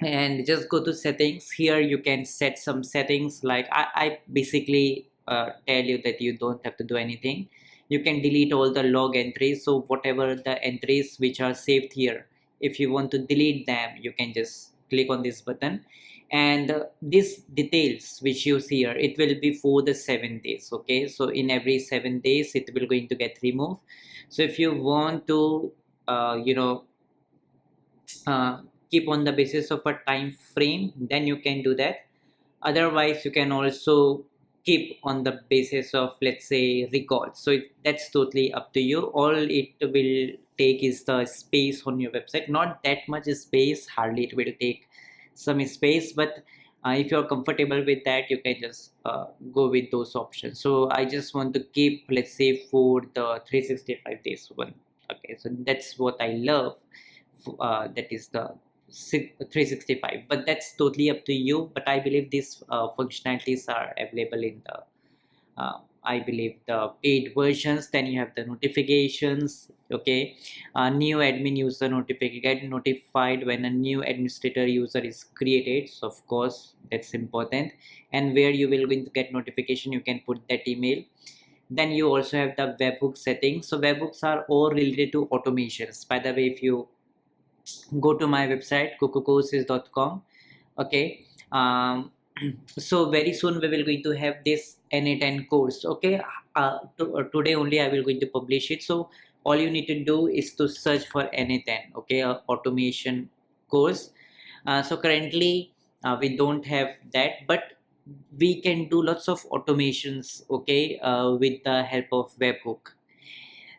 And just go to settings. Here you can set some settings, like I basically tell you that you don't have to do anything. you can delete all the log entries. So whatever the entries which are saved here, if you want to delete them, you can just click on this button, and these details which you see here, it will be for the 7 days. Okay, so in every 7 days it will going to get removed. So if you want to you know uh, keep on the basis of a time frame, then you can do that. Otherwise you can also keep on the basis of, let's say, records. So that's totally up to you. All it will take is the space on your website, not that much space, hardly it will take some space, but if you're comfortable with that, you can just go with those options. So I just want to keep, let's say, for the 365 days one. Okay, so that's what I love. That is the 365, but that's totally up to you. But I believe these functionalities are available in the I believe the paid versions. Then you have the notifications. Okay, new admin user notification, get notified when a new administrator user is created. So of course that's important. And where you will going to get notification, you can put that email. Then you also have the webhook settings. So webhooks are all related to automations. By the way, if you go to my website kukucourses.com. Okay, so very soon we will going to have this NA10 course. Okay, today only I will going to publish it. So all you need to do is to search for NA10. Okay, automation course. So currently we don't have that, but we can do lots of automations. Okay, with the help of webhook.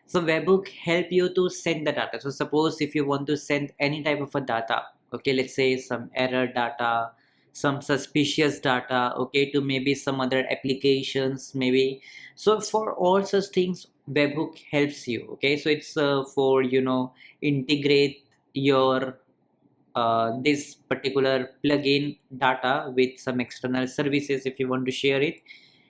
So webhook help you to send the data. So suppose if you want to send any type of a data, okay, let's say some error data, some suspicious data, okay, to maybe some other applications, maybe. So for all such things, webhook helps you. Okay, so it's for integrate your this particular plugin data with some external services. If you want to share it,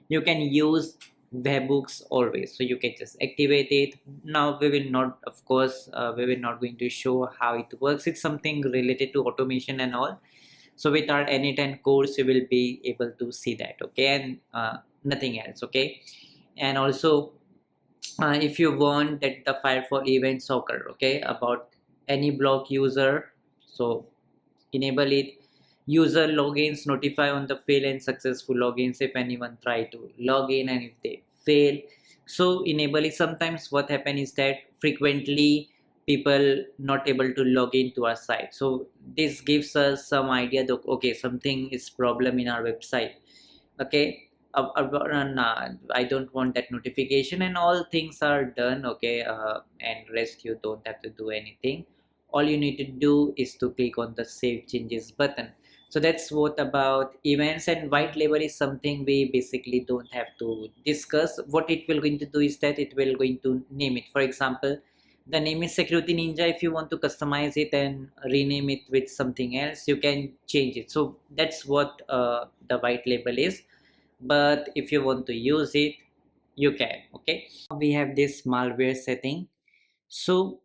you can use webhooks always. So you can just activate it. Now we will not, of course, we will not going to show how it works. It's something related to automation and all. So with our NA10 course you will be able to see that. Okay, and nothing else. Okay, and also if you want that the file for event soccer, okay, about any blog user, so enable it. User logins notify on the fail and successful logins if anyone try to log in and if they fail. So enable it. Sometimes what happen is that frequently people not able to log into our site. So this gives us some idea that okay, something is problem in our website. Okay, I don't want that notification, and all things are done. Okay, and rest you don't have to do anything. All you need to do is to click on the save changes button. So that's what about events. And white label is something we basically don't have to discuss. What it will going to do is that it will going to name it. For example, the name is security ninja. If you want to customize it and rename it with something else, you can change it. So that's what the white label is. But if you want to use it, you can. Okay, we have this malware setting. So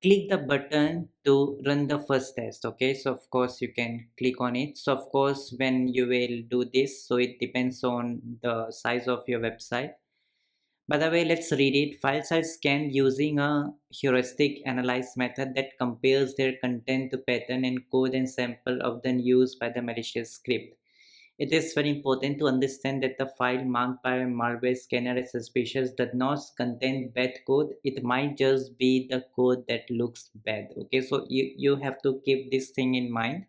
click the button to run the first test. Okay, so of course you can click on it. So of course when you will do this, so it depends on the size of your website. By the way, let's read it. File size scan using a heuristic analyze method that compares their content to pattern and code and sample of the used by the malicious script. It is very important to understand that the file marked by a malware scanner as suspicious does not contain bad code. It might just be the code that looks bad. Okay, so you have to keep this thing in mind,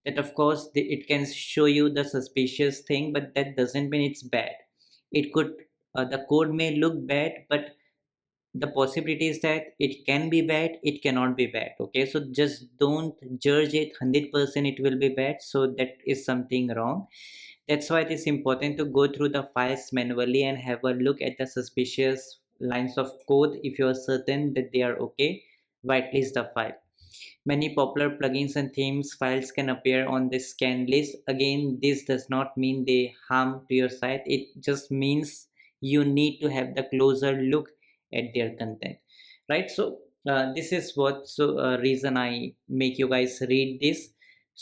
that of course it can show you the suspicious thing, but that doesn't mean it's bad. It could the code may look bad, but the possibility is that it can be bad, it cannot be bad. Okay, so just don't judge it 100% it will be bad. So that is something wrong. That's why it is important to go through the files manually and have a look at the suspicious lines of code. If you are certain that they are okay, whitelist the file. Many popular plugins and themes files can appear on the scan list. Again, this does not mean they harm to your site. It just means you need to have the closer look at their content, right? So this is what reason I make you guys read this.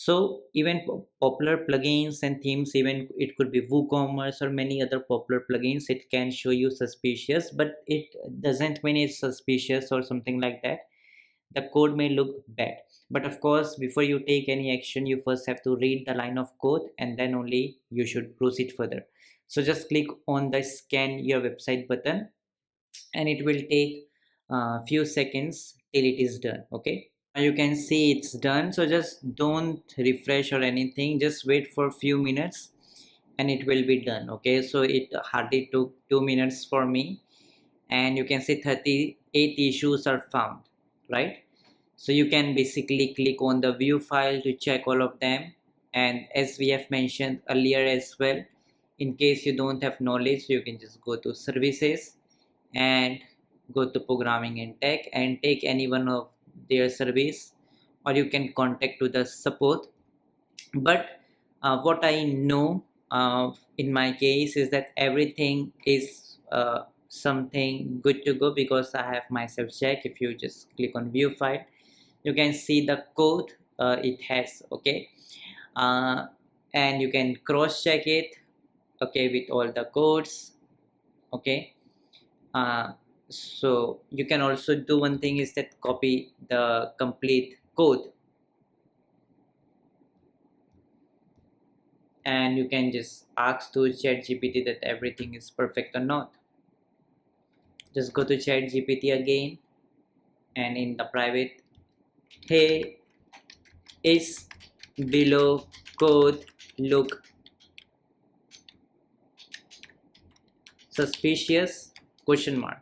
So even popular plugins and themes, even it could be WooCommerce or many other popular plugins, it can show you suspicious, but it doesn't mean it's suspicious or something like that. The code may look bad, but of course before you take any action you first have to read the line of code and then only you should proceed further. So just click on the scan your website button and it will take a few seconds till it is done. Okay, you can see it's done, so just don't refresh or anything, just wait for a few minutes and it will be done. Okay, so it hardly took 2 minutes for me, and you can see 38 issues are found, right? So you can basically click on the view file to check all of them. And as we have mentioned earlier as well, in case you don't have knowledge, you can just go to services and go to programming and tech and take any one of their service, or you can contact to the support. But what I know in my case is that everything is something good to go, because I have myself checked. If you just click on view file, you can see the code it has. Okay, uh, and you can cross check it, okay, with all the codes. Okay, uh, so you can also do one thing is that copy the complete code and you can just ask to ChatGPT that everything is perfect or not. Just go to ChatGPT again, and in the private, hey, is below code look suspicious, question mark,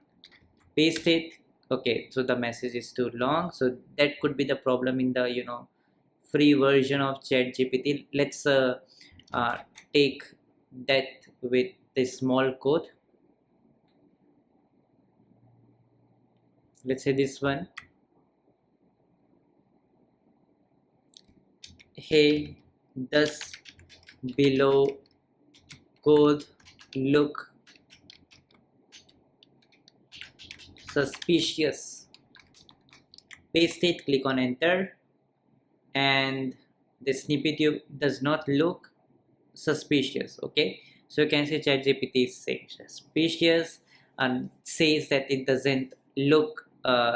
paste it. Okay, so the message is too long, so that could be the problem in the free version of ChatGPT. Let's uh, take that with this small code. Let's say this one, hey, does below code look suspicious? Paste it, click on enter, and the snippet does not look suspicious. Okay, so you can say ChatGPT is saying suspicious and says that it doesn't look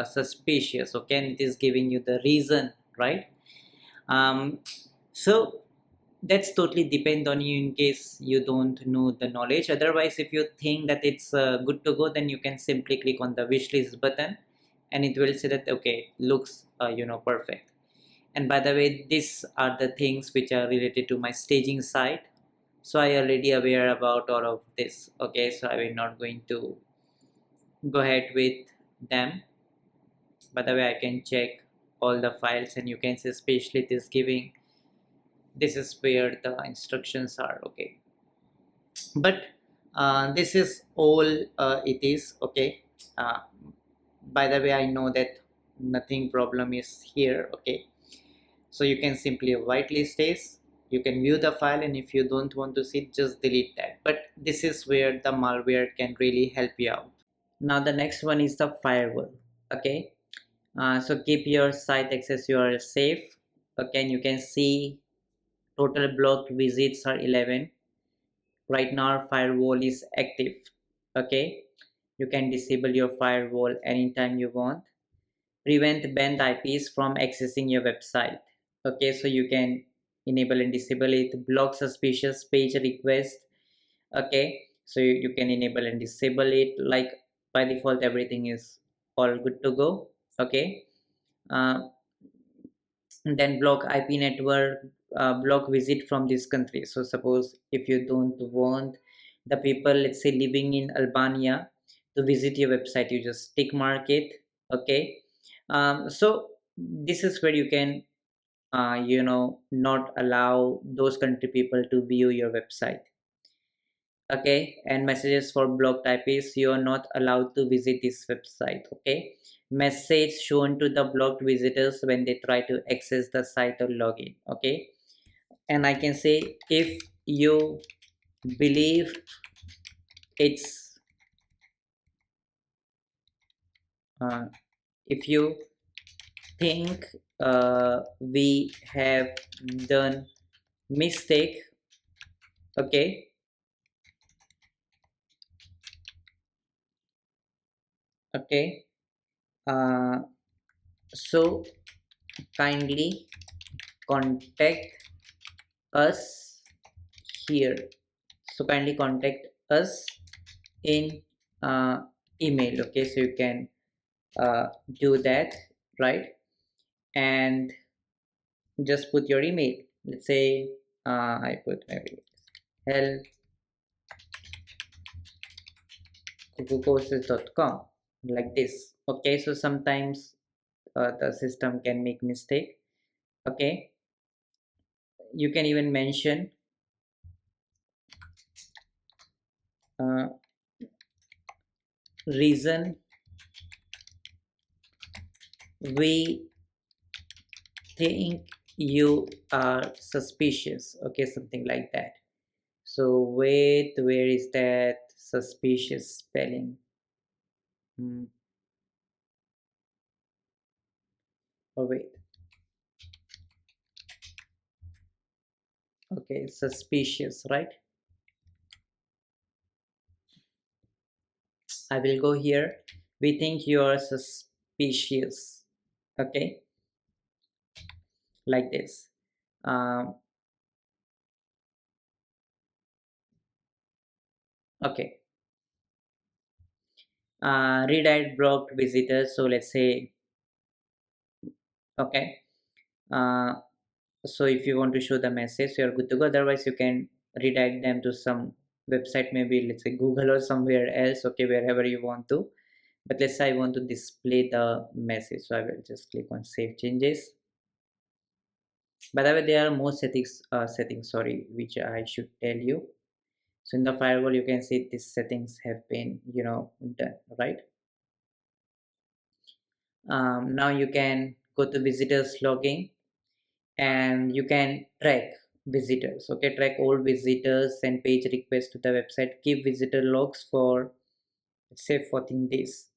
suspicious. Okay, and it is giving you the reason, right? So that's totally depend on you in case you don't know the knowledge. Otherwise, if you think that it's good to go, then you can simply click on the wish list button and it will say that okay, looks perfect. And by the way, these are the things which are related to my staging site, so I already aware about all of this. Okay, so I will not going to go ahead with them. By the way, I can check all the files and you can see especially this giving, this is where the instructions are. Okay, but this is all it is. Okay, uh, by the way, I know that nothing problem is here. Okay, so you can simply whitelist this, you can view the file, and if you don't want to see, just delete that. But this is where the malware can really help you out. Now the next one is the firewall. Okay, so keep your site access URL safe. Okay, and you can see total blocked visits are 11. Right now our firewall is active. Okay, you can disable your firewall anytime you want. Prevent banned IPs from accessing your website. Okay, so you can enable and disable it. Block suspicious page request. Okay, so you can enable and disable it. Like by default everything is all good to go. Okay, uh, then block IP network, block visit from this country. So suppose if you don't want the people, let's say living in Albania, to visit your website, you just tick mark it. Okay, so this is where you can not allow those country people to view your website. Okay, and messages for block type is you are not allowed to visit this website. Okay, message shown to the blocked visitors when they try to access the site or login. Okay, and I can say if you believe it's uh, if you think we have done mistake. Okay, okay, uh, so kindly contact us here. So kindly contact us in email. Okay, so you can do that, right? And just put your email. Let's say I put maybe help kukucourses.com, like this. Okay, so sometimes the system can make mistake. Okay, you can even mention uh, reason we think you are suspicious. Okay, something like that. So wait, where is that suspicious spelling? Hmm. Oh wait, okay, suspicious, right? I will go here. We think you are suspicious. Okay, like this. Um, okay, redirect blocked visitors. So let's say, okay. Uh, so if you want to show the message, you're good to go. Otherwise, you can redirect them to some website, maybe let's say Google or somewhere else. Okay, wherever you want to. But let's say I want to display the message, so I will just click on save changes. By the way, there are more settings, sorry, which I should tell you. So in the firewall, you can see these settings have been, done, right? Now you can go to visitors logging and you can track visitors. Okay, track all visitors and page requests to the website. Keep visitor logs for, let's say, 14 days.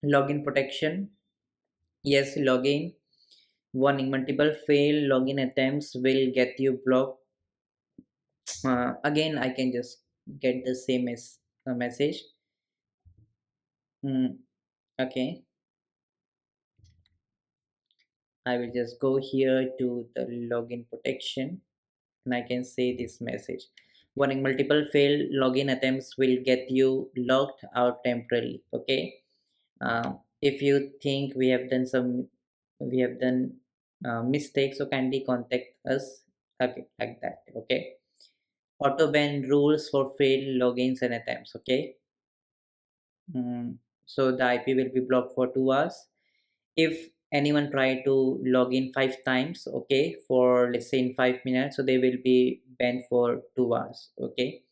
Login protection. Yes, login. Warning, multiple failed login attempts will get you blocked. Again, I can just get the same as a message. Okay, I will just go here to the login protection and I can say this message. Warning, multiple failed login attempts will get you locked out temporarily. Okay, if you think we have done mistakes, so kindly contact us. Okay, like that. Okay, auto ban rules for failed logins and attempts. Okay, so the IP will be blocked for 2 hours. If anyone try to log in 5 times, okay, for let's say in 5 minutes, so they will be banned for 2 hours. Okay,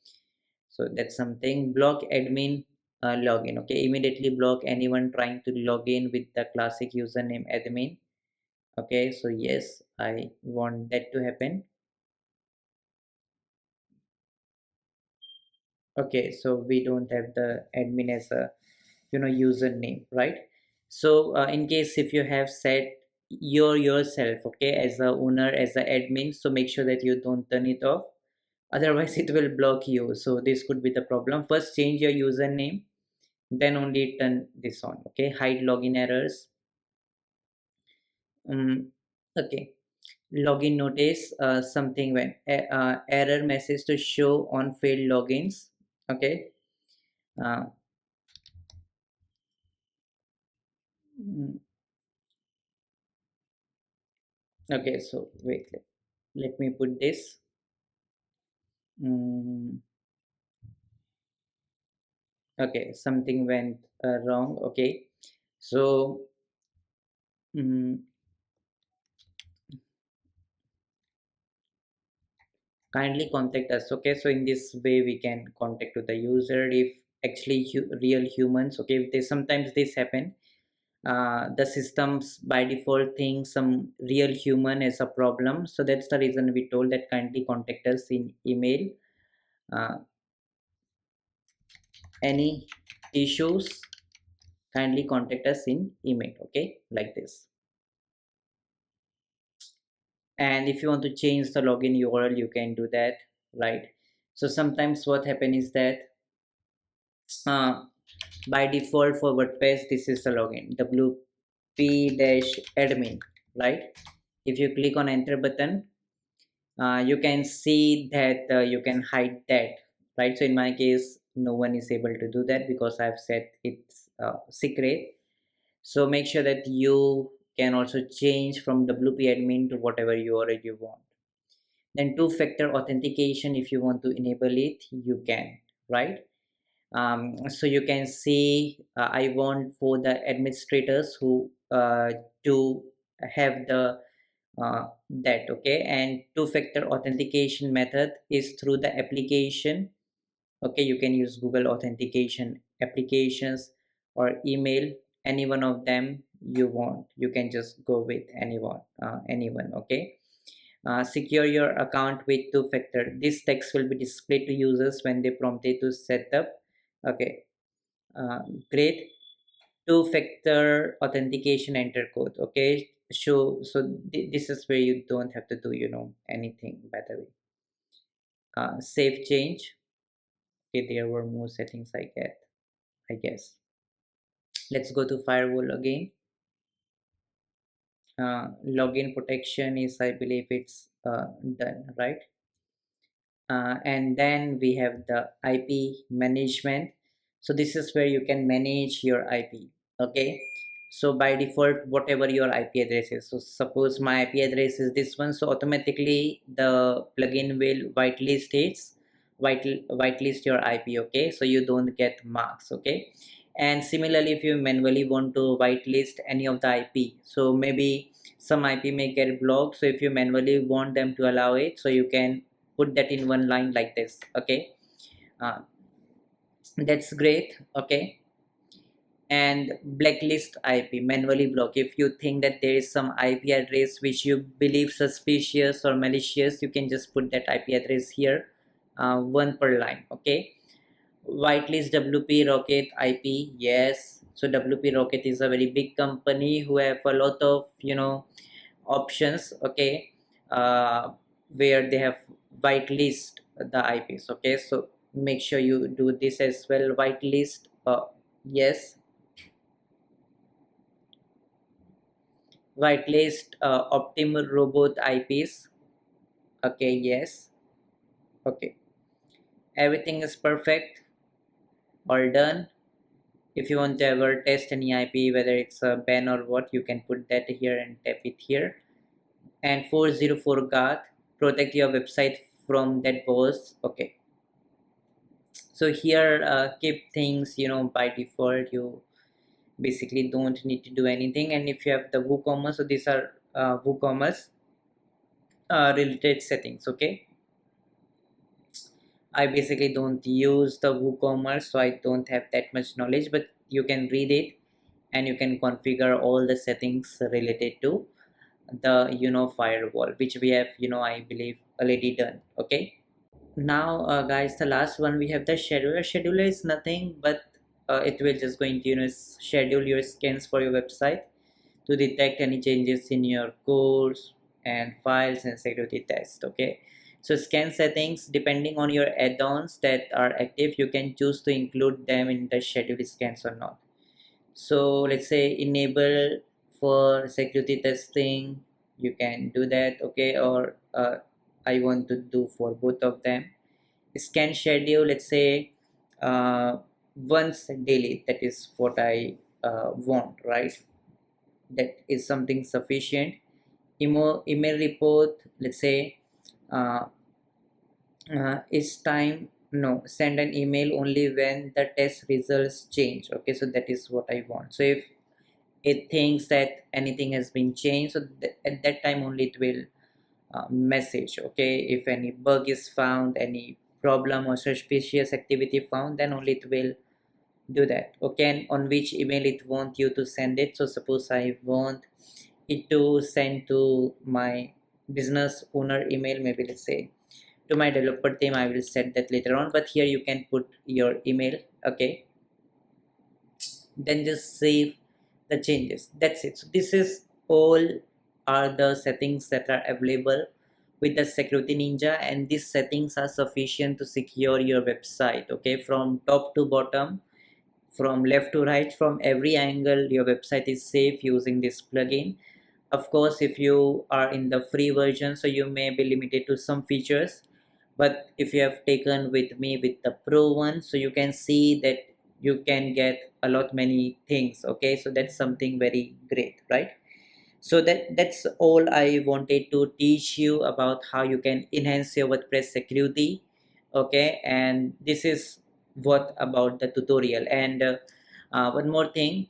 so that's something. Block admin login. Okay, immediately block anyone trying to log in with the classic username admin. Okay, so yes, I want that to happen. Okay, so we don't have the admin as a username, right? So in case if you have set yourself, okay, as a owner, as a admin, so make sure that you don't turn it off, otherwise it will block you. So this could be the problem. First change your username, then only turn this on. Okay, hide login errors. Okay, login notice, something when error message to show on failed logins. Okay, uh, mm, okay, so wait, let me put this. Mm, okay, something went wrong. Okay, so mm, kindly contact us. Okay, so in this way we can contact to the user if actually real humans. Okay, if they sometimes this happen, the systems by default think some real human is a problem, so that's the reason we told that kindly contact us in email. uh, any issues, kindly contact us in email, okay, like this. And if you want to change the login URL, you can do that, right? So sometimes what happens is that uh, by default for WordPress, this is the login, wp-admin, right? If you click on enter button, you can see that you can hide that, right? So in my case, no one is able to do that because I've set it's secret. So make sure that you can also change from WP admin to whatever URL you want. Then two-factor authentication, if you want to enable it, you can, right? So you can see I want for the administrators who to have the that, okay. And two-factor authentication method is through the application, okay. You can use Google authentication applications or email, any one of them you want. You can just go with anyone, okay. Secure your account with two-factor. This text will be displayed to users when they prompted to set up, okay. uh, Great. Two-factor authentication, enter code, okay. This is where you don't have to do anything, by the way. Save change, okay. There were more settings I guess. Let's go to firewall again. Login protection is, I believe it's done, right? And then we have the IP management. So this is where you can manage your IP, okay. So by default, whatever your IP address is, so suppose my IP address is this one, so automatically the plugin will whitelist your IP, okay. So you don't get marks, okay. And similarly, if you manually want to whitelist any of the IP, so maybe some IP may get blocked, so if you manually want them to allow it, so you can put that in one line like this, okay. uh, that's great, okay. And blacklist IP, manually block. If you think that there is some IP address which you believe suspicious or malicious, you can just put that IP address here, one per line, okay. Whitelist WP Rocket IP, yes. So WP Rocket is a very big company who have a lot of options, okay. uh, where they have whitelist the IPs, okay. So make sure you do this as well, whitelist, yes. Whitelist optimal robot IPs, okay, yes, okay. Everything is perfect, all done. If you want to ever test any IP, whether it's a ban or what, you can put that here and tap it here. And 404 guard, protect your website from that boss, okay. So here keep things by default. You basically don't need to do anything. And if you have the WooCommerce, so these are WooCommerce related settings, okay. I basically don't use the WooCommerce, so I don't have that much knowledge, but you can read it and you can configure all the settings related to the firewall, which we have I believe already done, okay. Now guys, the last one, we have the scheduler is nothing but it will just going to schedule your scans for your website to detect any changes in your course and files and security test, okay. So scan settings, depending on your add-ons that are active, you can choose to include them in the scheduled scans or not. So let's say enable for security testing, you can do that, okay. Or I want to do for both of them. Scan schedule, let's say once daily, that is what I want, right? That is something sufficient. Email report, let's say uh, it's time, no, send an email only when the test results change, okay. So that is what I want. So if it thinks that anything has been changed, so at that time only it will message, okay. If any bug is found, any problem or suspicious activity found, then only it will do that, okay. And on which email it want you to send it. So suppose I want it to send to my business owner email, maybe let's say to my developer team, I will set that later on, but here you can put your email, okay. then just save the changes. That's it. So this is all are the settings that are available with the Security Ninja, and these settings are sufficient to secure your website, okay, from top to bottom, from left to right, from every angle. Your website is safe using this plugin. Of course, if you are in the free version, so you may be limited to some features, but if you have taken with me with the pro one, so you can see that you can get a lot many things, okay, so that's something very great, right? So that's all I wanted to teach you about how you can enhance your WordPress security, okay, and this is what about the tutorial. And one more thing,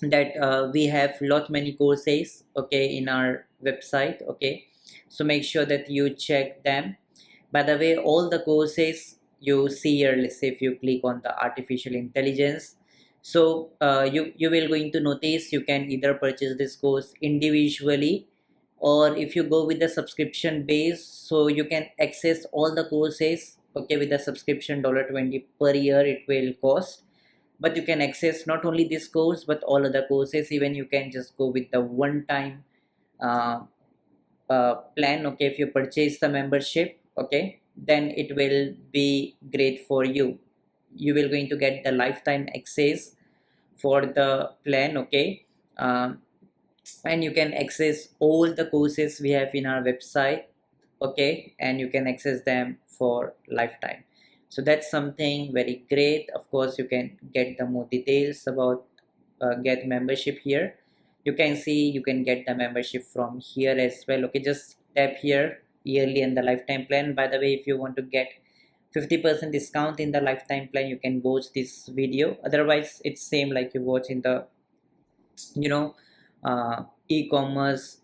that we have lot many courses, okay, in our website, okay, so make sure that you check them. By the way, all the courses you see here, let's say if you click on the artificial intelligence, so you will going to notice you can either purchase this course individually, or if you go with the subscription base, so you can access all the courses, okay, with the subscription $20 per year it will cost. But you can access not only this course but all other courses. Even you can just go with the one time uh, plan, okay, if you purchase the membership, okay, then it will be great for you. You will going to get the lifetime access for the plan, okay. And you can access all the courses we have in our website, okay, and you can access them for lifetime. So that's something very great. Of course, you can get the more details about get membership here. You can see you can get the membership from here as well, okay, just tap here, yearly and the lifetime plan. By the way, if you want to get 50% discount in the lifetime plan, you can watch this video. Otherwise it's same like you watch in the, you know, e-commerce,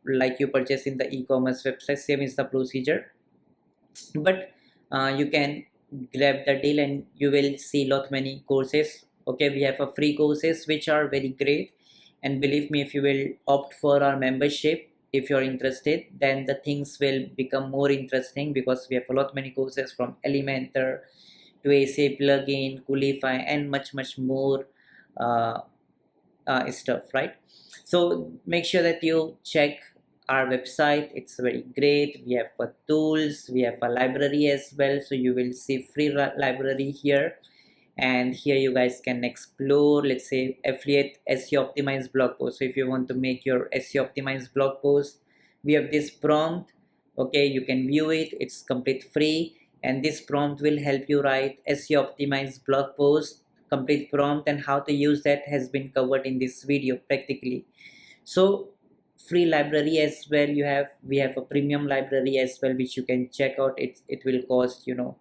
like you purchase in the e-commerce website, same is the procedure. But you can grab the deal and you will see lot many courses, okay. We have a free courses which are very great, and believe me, if you will opt for our membership, if you're interested, then the things will become more interesting, because we have a lot many courses from Elementor to AC plugin, Coolify, and much more uh, stuff, right? So make sure that you check our website. It's very great. We have tools, we have a library as well, so you will see free library here. And here you guys can explore, let's say, affiliate SEO optimized blog post. So if you want to make your SEO optimized blog post, we have this prompt, okay, you can view it, it's complete free. And this prompt will help you write SEO optimized blog post, complete prompt, and how to use that has been covered in this video practically. So free library as well you have. We have a premium library as well, which you can check out. It will cost, you know,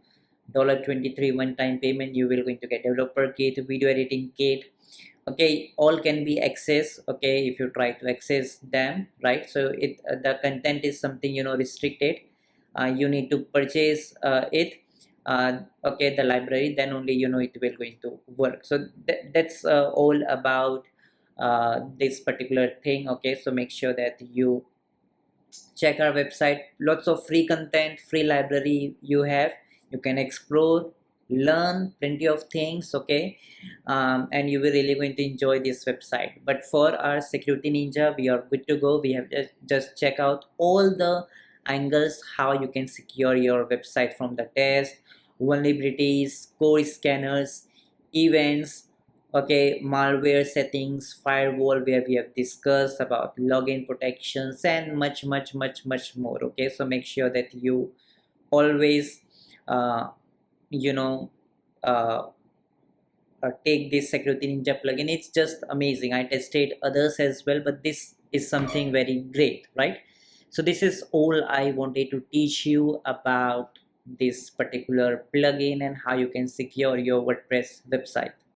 $23 one time payment. You will going to get developer kit, video editing kit, okay, all can be accessed, okay, if you try to access them, right? So it the content is something, you know, restricted. You need to purchase it, okay, the library, then only, you know, it will going to work. So that's all about this particular thing, okay. So make sure that you check our website. Lots of free content, free library you have. You can explore, learn plenty of things, okay. And you will really going to enjoy this website. But for our Security Ninja, we are good to go. We have just check out all the angles how you can secure your website, from the test, vulnerabilities, core scanners, events, okay, malware settings, firewall, where we have discussed about login protections, and much more, okay. So make sure that you always you know, uh, take this Security Ninja plugin. It's just amazing. I tested others as well, but this is something very great, right? So this is all I wanted to teach you about this particular plugin and how you can secure your WordPress website.